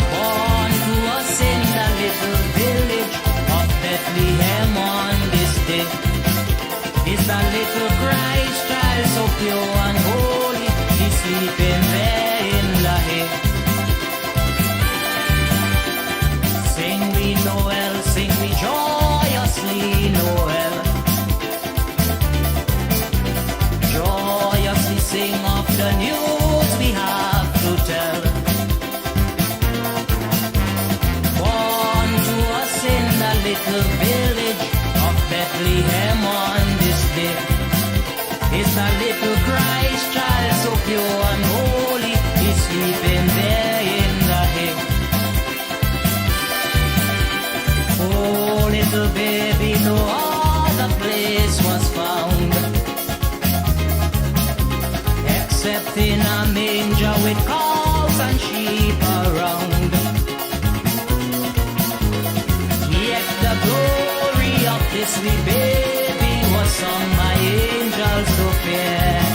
C: Born to us in the little village of Bethlehem on this day is the little Christ child so pure and holy. He's sleeping there in the hay. Sing we Noel, sing we joyously Noel. Joyously sing of the news we have to tell. Born to us in the little village of Bethlehem on this day is the little Christ child so pure and holy. He's sleeping there in the hay. Oh, little baby, no other place was found except in a manger with cows and sheep around. Yet the glory of this wee baby was sung by angels so fair.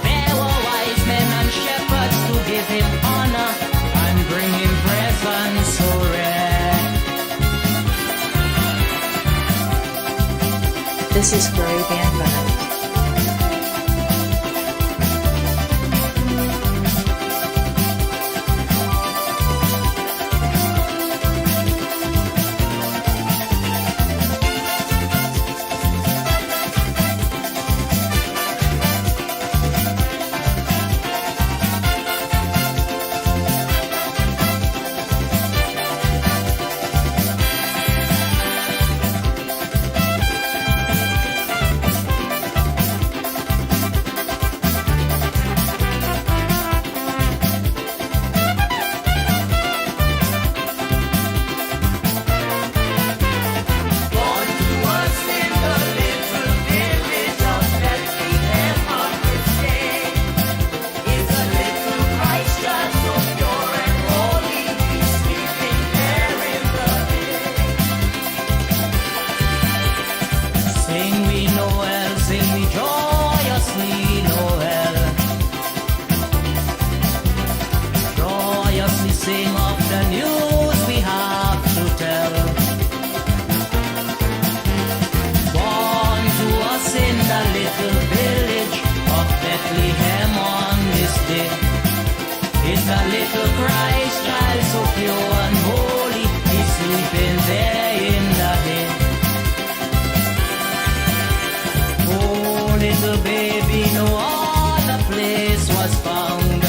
C: There were wise men and shepherds to give him honor and bring him presents so rare.
E: This is Caribbean Vibes.
G: little baby, no other place was found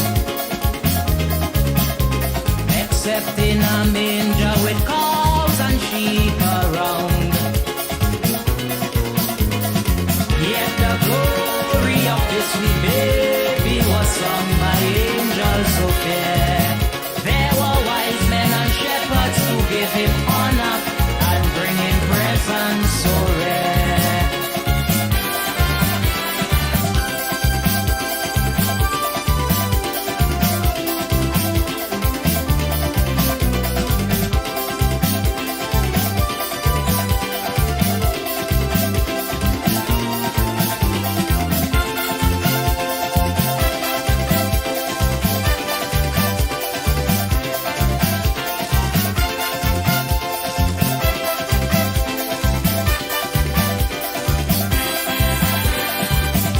G: except in a manger with cows and sheep around. Yet the glory of this sweet baby was sung by angels so fair. There were wise men and shepherds to give him honor and bring him presents so rare.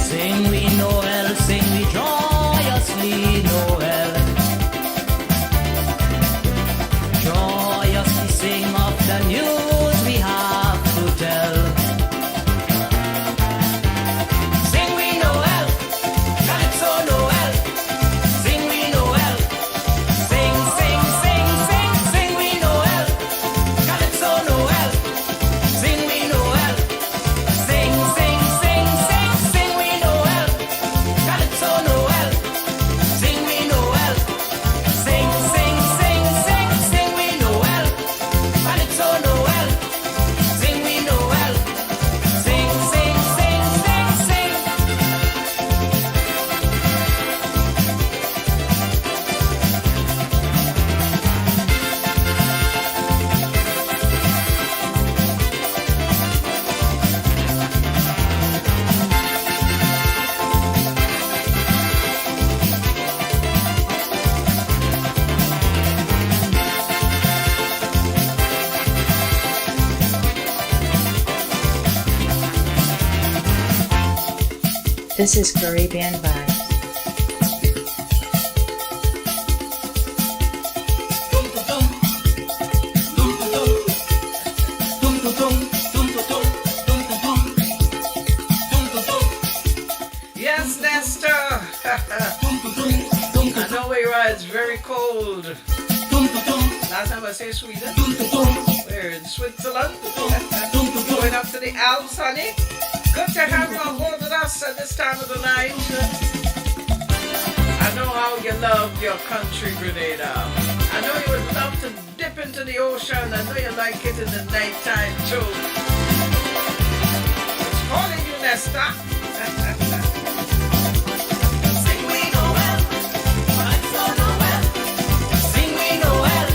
G: Sing we Noel, sing we joyously Noel. Joyously sing of the news we have to tell. Sing we Noel, Calypso Noel. Sing we Noel, sing, sing, sing, sing. Sing we Noel, Calypso Noel. Sing we Noel, sing, sing, sing, sing. Sing we Noel, Calypso Noel. Sing we Noel, sing, sing, sing, sing. Sing we Noel, Calypso Noel. Sing we Noel, sing, sing, sing, sing, sing.
E: This is Caribbean Vibes.
A: Yes, Nestor. I know where you are. It's very cold. Last time I say Sweden. We're in Switzerland. Going up to the Alps, honey. Good to have you on board with us at this time of the night. I know how you love your country, Grenada. I know you would love to dip into the ocean. I know you like it in the nighttime too. It's calling you, Nesta.
G: Sing we Noel, Calypso Noel. Sing we Noel,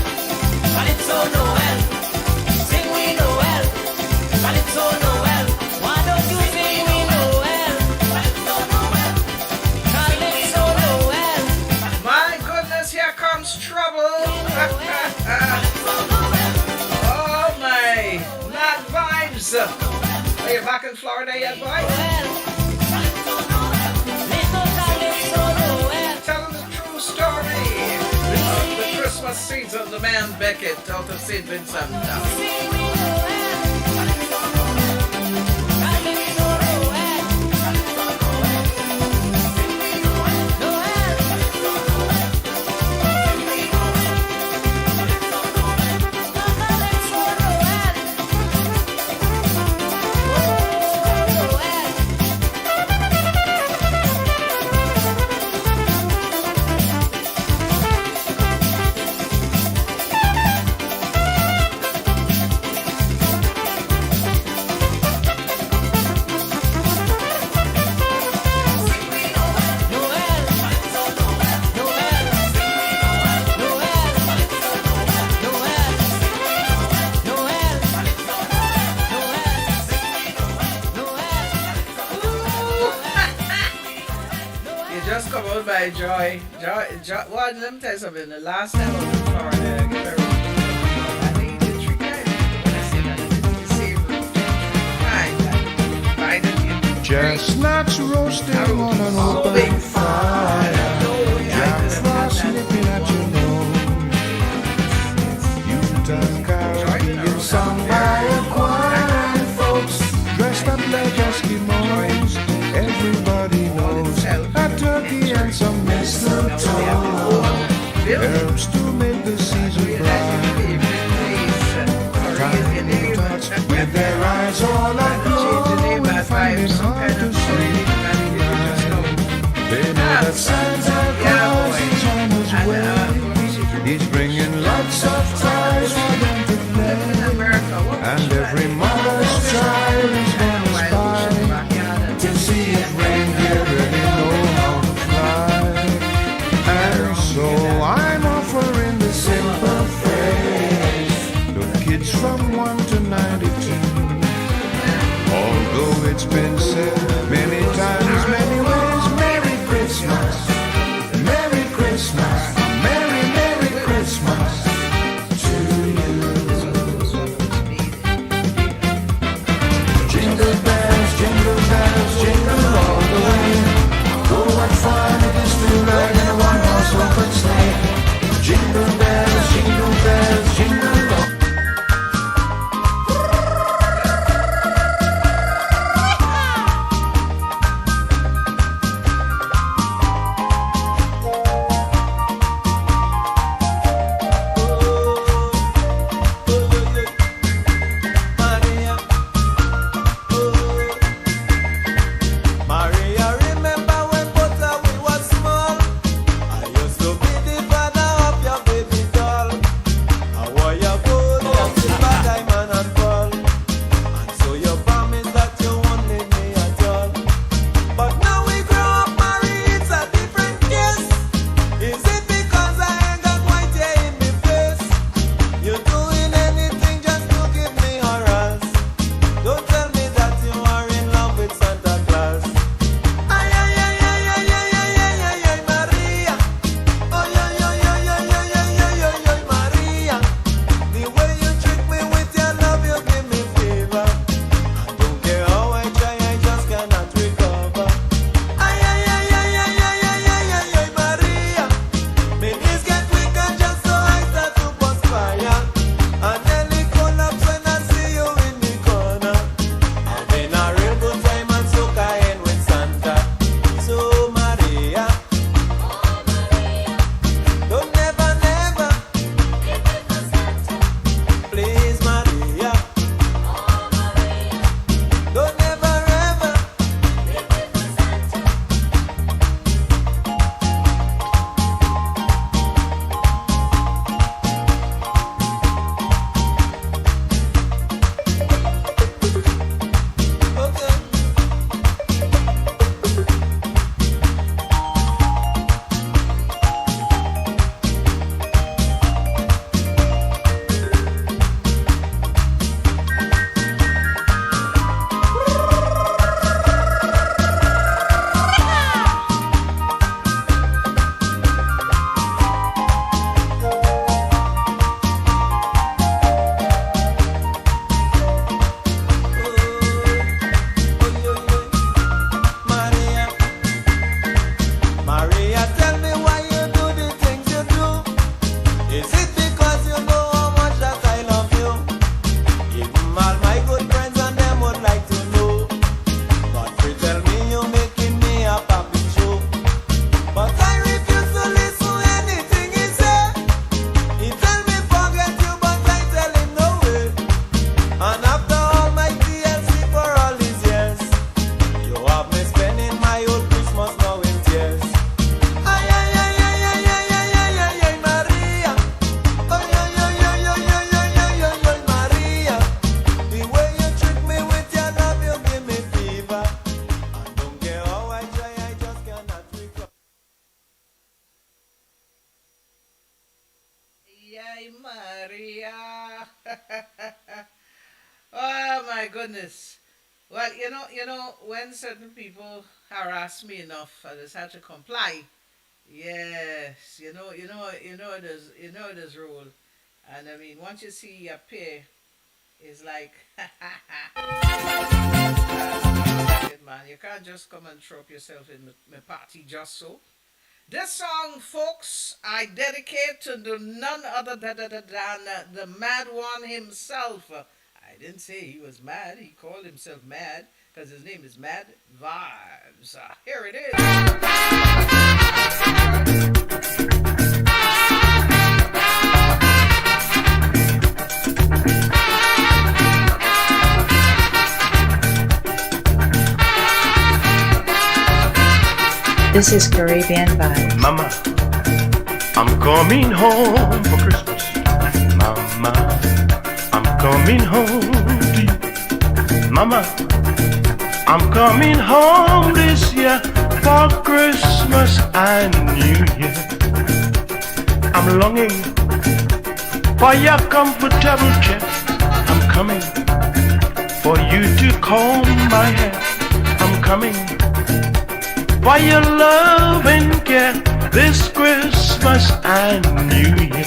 G: Calypso Noel. Sing we Noel, Calypso Noel. Why don't you sing we Noel, Calypso Noel. Calypso Noel,
A: My goodness, here comes trouble. Oh my, mad vibes. Are you back in Florida yet, boy?
G: little Calypso Noel.
A: Telling the true story of the Christmas season, the man Beckett out of St. Vincent.
G: Sing we Noel, Calypso Noel. Calypso Noel, Calypso Noel. Sing we Noel, Noel. Calypso Noel. Sing we Noel, Calypso Noel. Calypso Noel.
A: Just come out by Joy. Well, let me tell you something. The last time I was in Florida, I get very I think you did 3 times. When I say that, you say find it.
F: Chestnuts roasting on an open fire. Jack Frost nipping at your nose. Utah Caribbean sung by a choir and folks dressed up like Eskimos. everybody
A: all
F: knows
A: itself
F: a turkey and some
A: now we have the
F: mistletoe
A: whole building.
F: helps to make the season
A: Really like your
F: bright.
A: favorite place for
F: Time
A: raising name.
F: thoughts with their eyes all
A: And to change the
F: aglow
A: name
F: and
A: at
F: find it
A: vibes some
F: hard
A: kind
F: to
A: of holiday
F: sleep.
A: humanity just know.
F: They know
A: Ah,
F: that Santa
A: yeah,
F: Claus
A: boy.
F: is on his
A: And
F: way. He's bringing lots of toys for them to
A: living in
F: play.
A: America, what
F: And
A: should I
F: every
A: do?
F: mother's child is gonna
A: Wild bush in the
F: spy
A: backyard and
F: to see if reindeer really know how to fly. And so I'm offering the simple phrase to kids from 1 to 92. Although it's been said many times, many ways, Merry Christmas, Merry Christmas, Merry, Merry Christmas to you. Jingle bells, jingle all the way. Oh, what fun it is to ride in a one-horse open sleigh. Jingle bells, jingle all.
C: Maria, Maria, remember when both of we was small? I used to be the father of your baby doll. I wore your gold and silver, diamond and pearl. And so you promised that you won't leave me at all. But now we grow up, Marie, it's a different case. Is it because I ain't got white hair in me face? You're doing anything just to give me horrors. Don't tell me that you are in love with Santa Claus. Ay, ay, ay, ay, ay, ay, ay, ay, ay, ay, Maria. Oh, ay, ay, ay, ay, ay, ay, ay, ay, ay, Maria. The way you treat me with your love, you give me fever. I don't care how I try, I just cannot recover. Ay, ay, ay, ay, ay, ay, ay, ay, ay, ay, Maria. My knees get weaker just so I start to perspire. And nearly collapse when I see you in the corner. Having a real good time and so kind with Santa. So Maria, don't never, never, please Maria, don't never ever. Okay. Maria, Maria, tell me why you do the things you do. Is it because you know how much that I love you? Even all my good friends and them would like to know. Godfrey, tell me you're making me a puppet show. But I refuse to listen anything he say. He tell me forget you, but I tell him no way. And after all my TLC for all these years, you have me spending my whole Christmas now in tears. Ay, ay, ay, ay, ay, ay, ay, ay, ay, ay, Maria. Ay, ay, ay, ay, ay, ay, ay, ay, ay, ay, Maria. The way you treat me with your love, you give me fever. I don't care how I try, I just cannot recover.
A: Yay, Maria. Oh my goodness. Well, when certain people harass me enough, I just have to comply. Yes, it is rule. And I mean, once you see a pair, it's like, man, you can't just come and throw up yourself in my party just so. This song, folks, I dedicate to none other than the mad one himself. I didn't say he was mad. He called himself mad because his name is Mad Vard. Williams. Here it is.
E: This is Caribbean Vibes.
C: Mama, I'm coming home for Christmas. Mama, I'm coming home to you. Mama, I'm coming home this year for Christmas and New Year. I'm longing for your comfortable chair. I'm coming for you to comb my hair. I'm coming for your love and care this Christmas and New Year.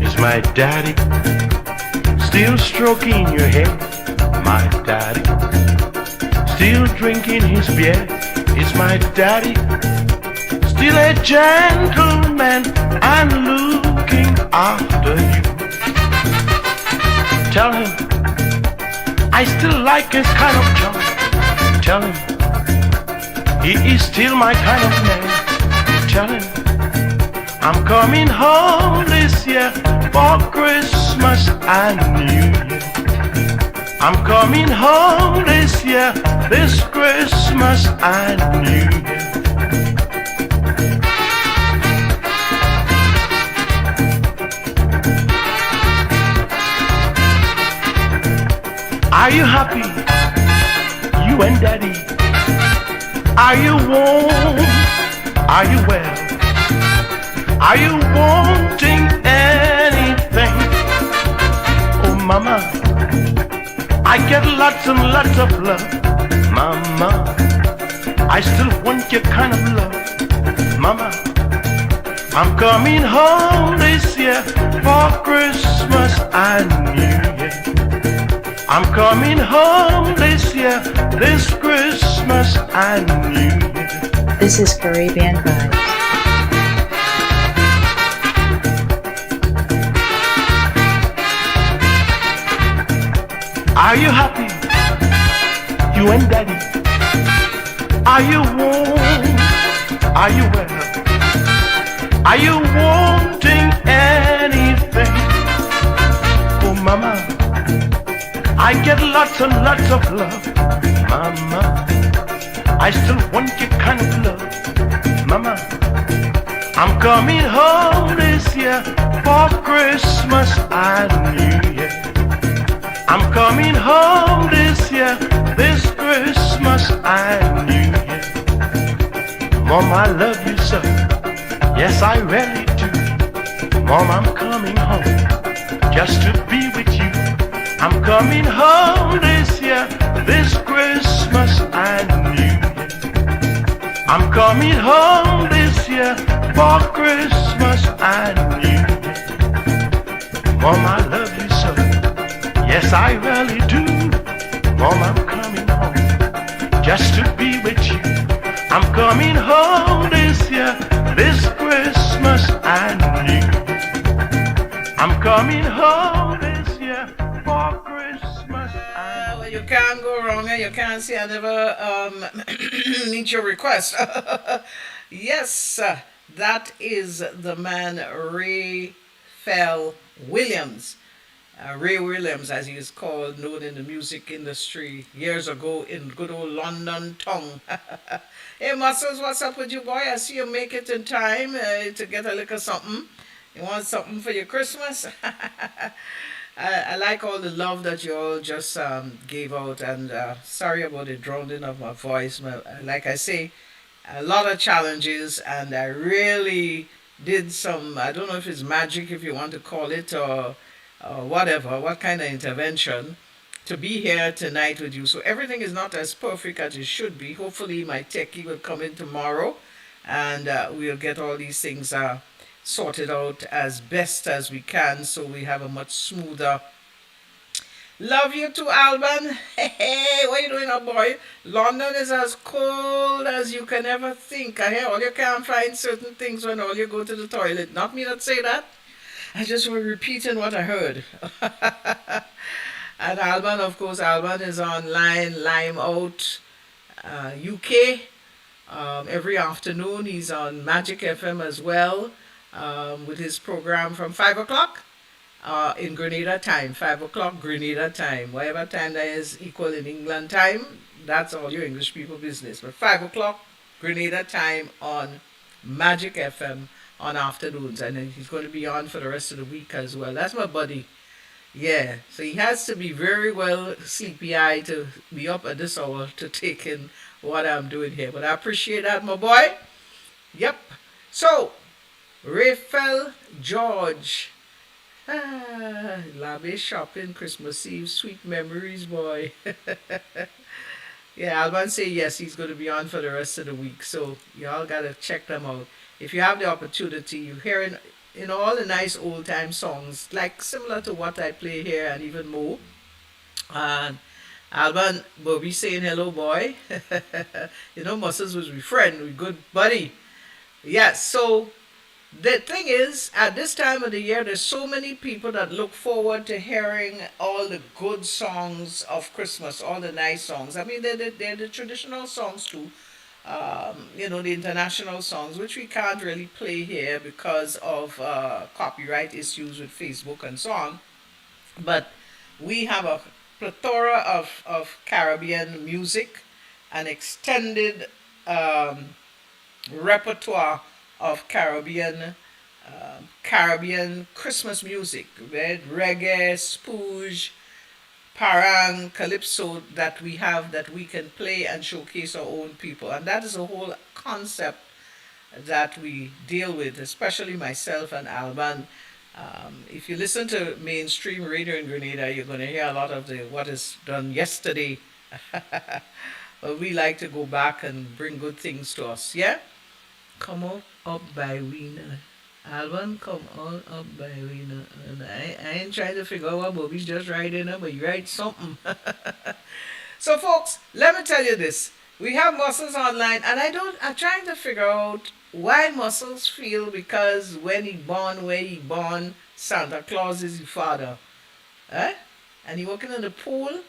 C: Is my daddy still stroking your hair? My daddy still drinking his beer? Is my daddy still a gentleman and looking after you? Tell him I still like his kind of job. Tell him he is still my kind of man. Tell him I'm coming home this year for Christmas and New Year. I'm coming home this year, this Christmas and New Year. Are you happy, you and daddy? Are you warm? Are you well? Are you wanting anything? Oh mama, I get lots and lots of love. Mama, I still want your kind of love. Mama, I'm coming home this year for Christmas and New Year. I'm coming home this year, this Christmas and New Year.
E: This is Caribbean Vibes.
C: Are you happy, you and daddy? Are you warm? Are you well? Are you wanting anything? Oh mama, I get lots and lots of love. Mama, I still want your kind of love. Mama, I'm coming home this year for Christmas and New Year. I'm coming home this year, this Christmas and New Year. Mom, I love you so. Yes, I really do. Mom, I'm coming home just to be with you. I'm coming home this year, this Christmas and New Year. I'm coming home this year for Christmas and New Year. Mom, I love you so. Yes, I really do. Mom, I'm coming home just to be with you. I'm coming home this year, this Christmas and New Year. I'm coming home this year for Christmas and
A: Well, you can't go wrong and you can't say I never meet your request. Yes, that is the man Ray Fell Williams. Ray Williams, as he is called, known in the music industry years ago in good old London tongue. Hey, Muscles, what's up with you, boy? I see you make it in time to get a little something. You want something for your Christmas? I like all the love that you all just gave out, and sorry about the drowning of my voice. Like I say, a lot of challenges, and I really did some, I don't know if it's magic, if you want to call it, or whatever, what kind of intervention to be here tonight with you. So everything is not as perfect as it should be. Hopefully my techie will come in tomorrow and we'll get all these things sorted out as best as we can so we have a much smoother. Love you too, Alban. Hey, what you doing up, boy? London is as cold as you can ever think. I hear all you can't find certain things when all you go to the toilet. Not me that say that. I just was repeating what I heard. And Alban, of course, Alban is online, Lime Out, UK. Every afternoon, he's on Magic FM as well, with his program from 5 o'clock in Grenada time. 5 o'clock Grenada time. Whatever time that is equal in England time, that's all your English people business. But 5 o'clock Grenada time on Magic FM on afternoons. And then he's going to be on for the rest of the week as well. That's my buddy. Yeah, so he has to be very well sleepy eyed to be up at this hour to take in what I'm doing here. But I appreciate that, my boy. Yep. So, Raphael George. Lavish shopping, Christmas Eve, sweet memories, boy. Yeah, Alban say yes, he's going to be on for the rest of the week. So, y'all got to check them out. If you have the opportunity, you're hearing all the nice old time songs, like similar to what I play here and even more. And Alban Bobby saying hello, boy. Muscles was my friend, we good buddy. Yes, so the thing is, at this time of the year, there's so many people that look forward to hearing all the good songs of Christmas, all the nice songs. I mean, they're the traditional songs too. The international songs, which we can't really play here because of copyright issues with Facebook and so on. But we have a plethora of Caribbean music, an extended repertoire of Caribbean Christmas music, right? Reggae, spooge, parang, calypso that we have that we can play and showcase our own people. And that is a whole concept that we deal with, especially myself and Alban. If you listen to mainstream radio in Grenada, you're going to hear a lot of what is done yesterday. But we like to go back and bring good things to us, yeah? Come on up by Weena. Alban, come on up by Weena. And I ain't trying to figure out what Bobby's just writing up, but you write something. So folks, let me tell you this. We have Muscles online, and I'm trying to figure out why Muscles feel because when he born, where he born, Santa Claus is his father. Eh? And he working in the pool.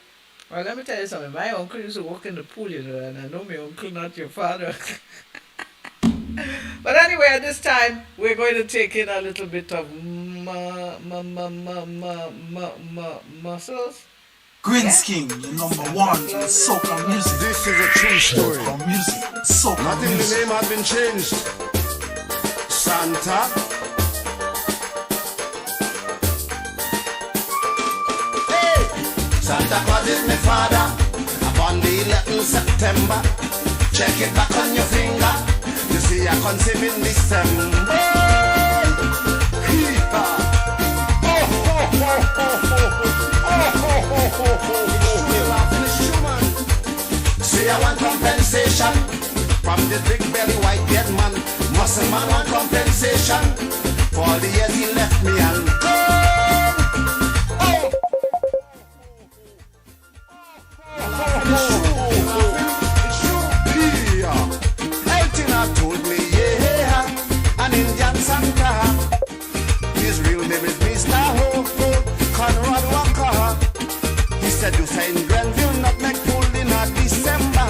A: Well, let me tell you something. My uncle used to work in the pool, and I know my uncle not your father. But anyway, at this time, we're going to take in a little bit of Muscles.
H: Greenskin, you're number one in soca music.
F: This is a true story.
H: Soca music, soca
F: Nothing, the
H: music.
F: name has been changed. Santa. Hey! Santa Claus is my father. Upon the 11th September. Check it back on your finger. You see, I conceive in December. See, I want compensation from this big belly white dead man. Muscle man want compensation for all the years he left me and told me, yeah, an Indian Santa. His real name is Mr. Ho-Ho, Conrad Walker. He said you say in Grenville, not make pool in a December.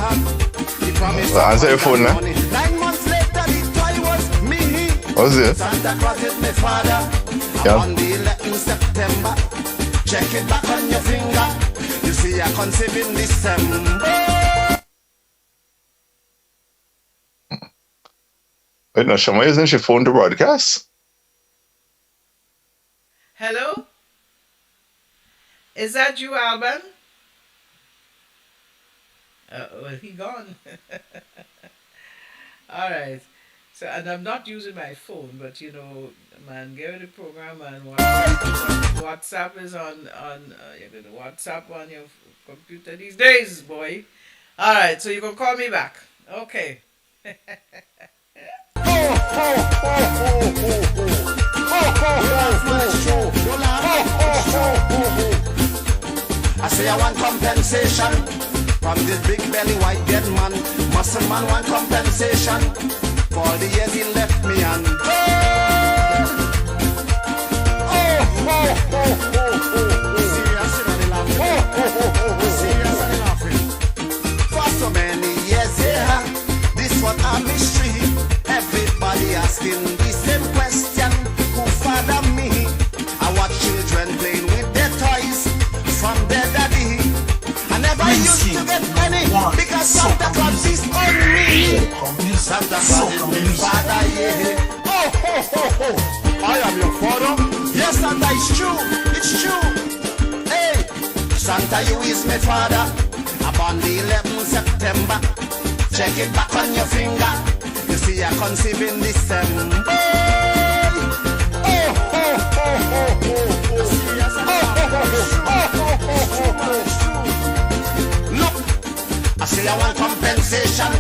F: He promised
I: Well, answer your phone now.
F: money. 9 months later, the toy was me.
I: What's it?
F: Santa Claus is my father.
I: Yeah.
F: On the 11th September. Check it back on your finger. You see, I conceive in December.
I: Wait, no, Shama using your phone to broadcast?
A: Hello? Is that you, Alban? Well, he gone. All right. So, and I'm not using my phone, but man, get the program and WhatsApp is on you're going to WhatsApp on your computer these days, boy. All right, so you can call me back. Okay.
F: I say I want compensation from this big belly white dead man. Muscle man want compensation for all the years he left me and asking the same question, who father me? I watch children playing with their toys from their daddy. I never used to get any because Santa Claus is on me. Santa Claus is my father, yeah. Oh, ho, ho, ho. I am your father. Yes, Santa, it's true. It's true. Hey, Santa, you is my father. Upon the 11th September, check it back on your finger. You see, I conceive in December. Oh, ho, ho, ho, ho, ho. Look, I say I want compensation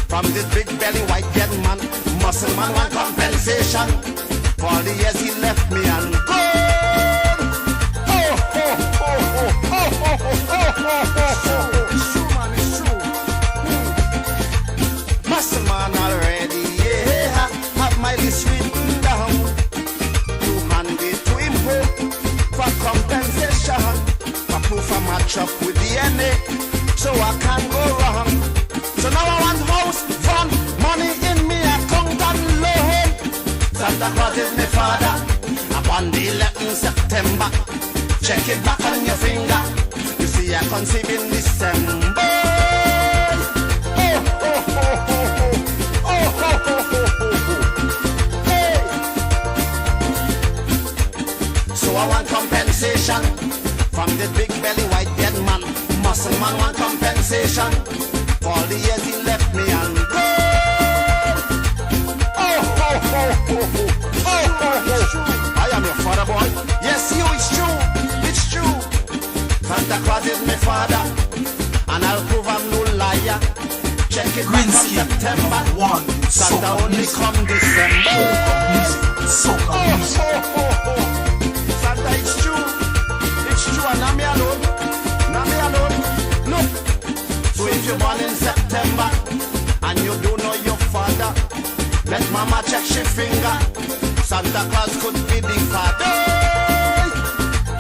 F: from this big belly white dead man. Muscle man want compensation for all the years he left me and gone. Oh, ho, ho, ho, ho, ho, ho, ho, ho. It's true, man, it's true. Muscle man already, yeah, have my list written down. You hand it to him, for compensation. For proof I match up with DNA, so I can't go wrong. So now I want house, van, money in me account and loan. Santa Claus is my father. Upon the 11th September, check it back on your finger. You see I conceive in December. Oh, oh, oh, oh, oh, oh, oh, oh, oh, oh. Hey. So I want compensation from the big belly white dead man. Muscle man want compensation for all the years he left me and gone. Oh, oh, oh, oh, oh, oh, oh. I am your father, boy. Yes, you, it's true. It's true. Santa Claus is my father, and I'll prove I'm no liar. Check it back on September. Santa only come December. Oh, oh, oh, oh. Santa, it's true. It's true, and not me alone. Not me alone. Look. So if you're born in September and you don't know your father, let mama check she finger. Santa Claus could be the father.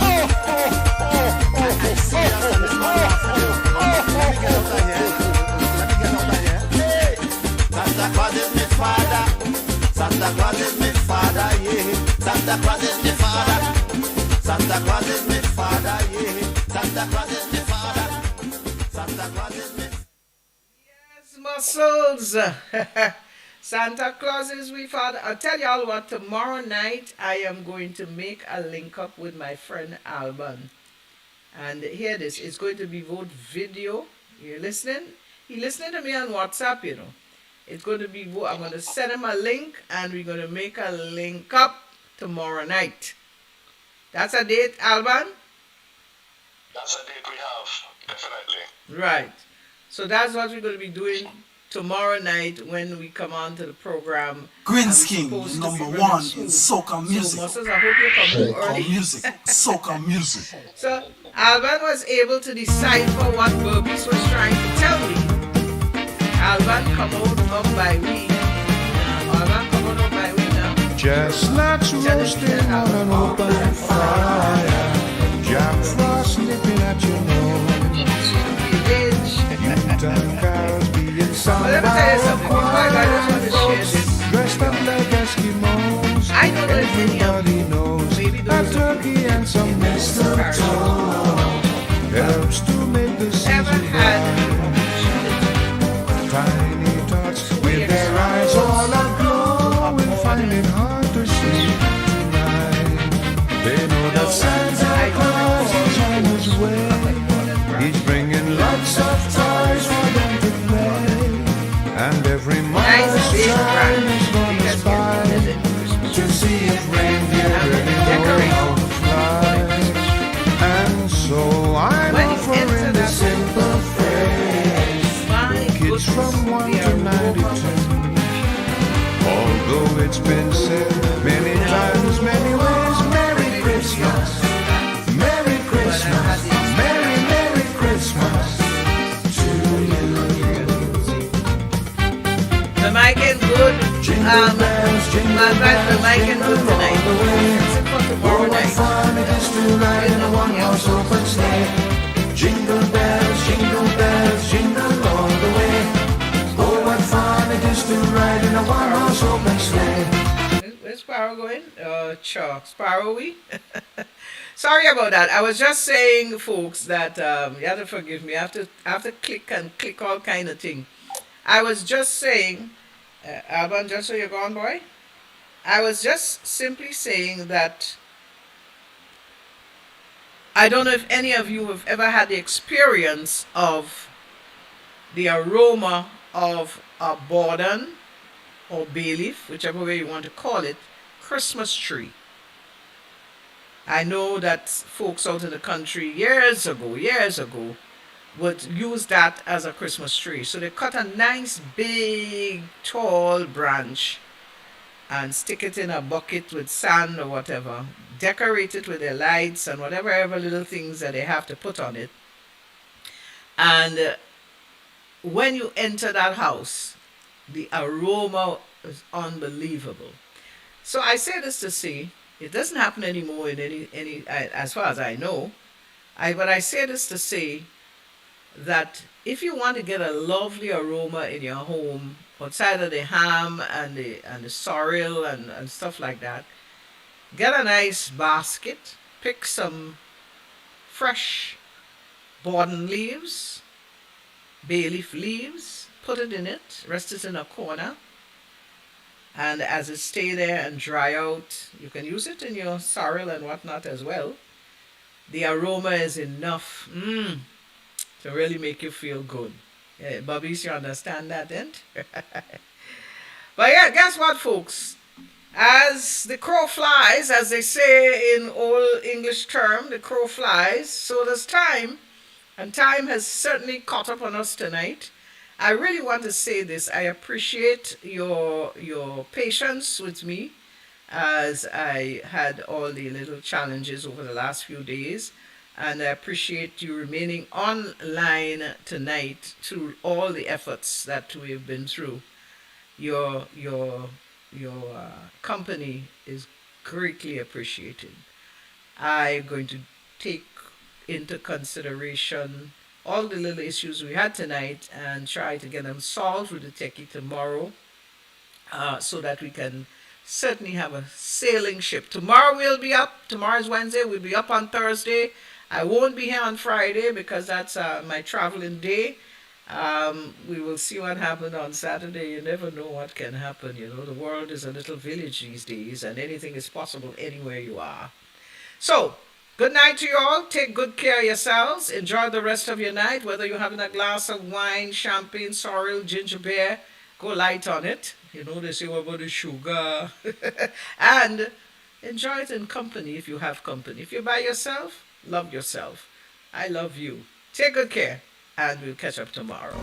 F: Oh, oh, oh, oh, oh, I see that and it's my Let me get out of here. Let me get out of here. Hey, Santa Claus is my father. Santa Claus is my father, yeah. Santa Claus is my father. Santa Claus is my father, yeah. Santa Claus is my father. Santa Claus is my
A: Yes, muscles. Santa Claus is we father. I'll tell y'all what, tomorrow night I am going to make a link up with my friend Alban. And hear this, it's going to be both video. You're listening? He listening to me on WhatsApp, you know. It's going to be, I'm going to send him a link and we're going to make a link up tomorrow night. That's a date, Alban?
I: That's a date we have, definitely.
A: Right. So that's what we're going to be doing tomorrow night when we come on to the program.
H: Greenskin, number one in soca music.
A: So, Muscles, I hope you come
H: Soca
A: early.
H: music. Soca music.
A: So, Alban was able to decipher what Burbis was trying to tell me. Alban, come out up by we. Alban, come on up by we now.
J: Chestnuts roasting on an open fire. Jack Frost nipping at your nose. Yuletide carols being sung
A: But let me tell you something. Before I just want to share
J: folks
A: this.
J: dressed up like Eskimos.
A: I know that
J: Everybody knows
A: maybe
J: a
A: those
J: turkey and some mistletoe helps to make the
A: ever
J: season
A: had
J: tiny tots with their eyes all aglow will find it hard to sleep tonight. They know that Santa Claus is on his way. He's bringing lots of toys for them to play, and every mother's child is gonna spy to see if reindeer really know how to fly. And so I'm offering this simple phrase, kids from 1 to 92. Although it's been said many times, many ways, Merry Christmas, Merry Christmas, Merry, Merry Christmas to you.
A: the mic and good.
J: Jingle bells, jingle
A: The mic and
J: bells,
A: good tonight.
J: jingle all the way.
A: It's for tomorrow
J: Oh, what
A: night.
J: fun it is to ride in a one-horse open sleigh. Jingle bells, jingle all the way. Oh, what fun it is to ride in a one-horse open sleigh.
A: doing? Sparrowy? Sorry about that. I was just saying, folks, that you have to forgive me. I have to click and click all kind of thing. I was just saying, Alban, just so you're gone, boy. I was just simply saying that I don't know if any of you have ever had the experience of the aroma of a Borden or bay leaf, whichever way you want to call it, Christmas tree. I know that folks out in the country years ago, would use that as a Christmas tree. So they cut a nice big tall branch and stick it in a bucket with sand or whatever, decorate it with their lights and whatever little things that they have to put on it. And when you enter that house, the aroma is unbelievable. So I say this to say, it doesn't happen anymore in any as far as I know. But I say this to say that if you want to get a lovely aroma in your home, outside of the ham and the sorrel and stuff like that, get a nice basket, pick some fresh Borden leaves, bay leaf leaves, put it in it, rest it in a corner, and as it stay there and dry out, you can use it in your sorrel and whatnot as well. The aroma is enough to really make you feel good. Yeah, Bubbies, you understand that, then? But yeah, guess what, folks? As the crow flies, as they say in old English term, the crow flies, so does time. And time has certainly caught up on us tonight. I really want to say this. I appreciate your patience with me as I had all the little challenges over the last few days. And I appreciate you remaining online tonight through all the efforts that we've been through. Your company is greatly appreciated. I'm going to take into consideration all the little issues we had tonight and try to get them solved with the techie tomorrow, so that we can certainly have a sailing ship. Tomorrow we'll be up. Tomorrow's Wednesday. We'll be up on Thursday. I won't be here on Friday because that's my traveling day. We will see what happens on Saturday. You never know what can happen. You know, the world is a little village these days and anything is possible anywhere you are. So, good night to you all. Take good care of yourselves. Enjoy the rest of your night. Whether you're having a glass of wine, champagne, sorrel, ginger beer, go light on it. You know, they say what about the sugar. And enjoy it in company if you have company. If you're by yourself, love yourself. I love you. Take good care, and we'll catch up tomorrow.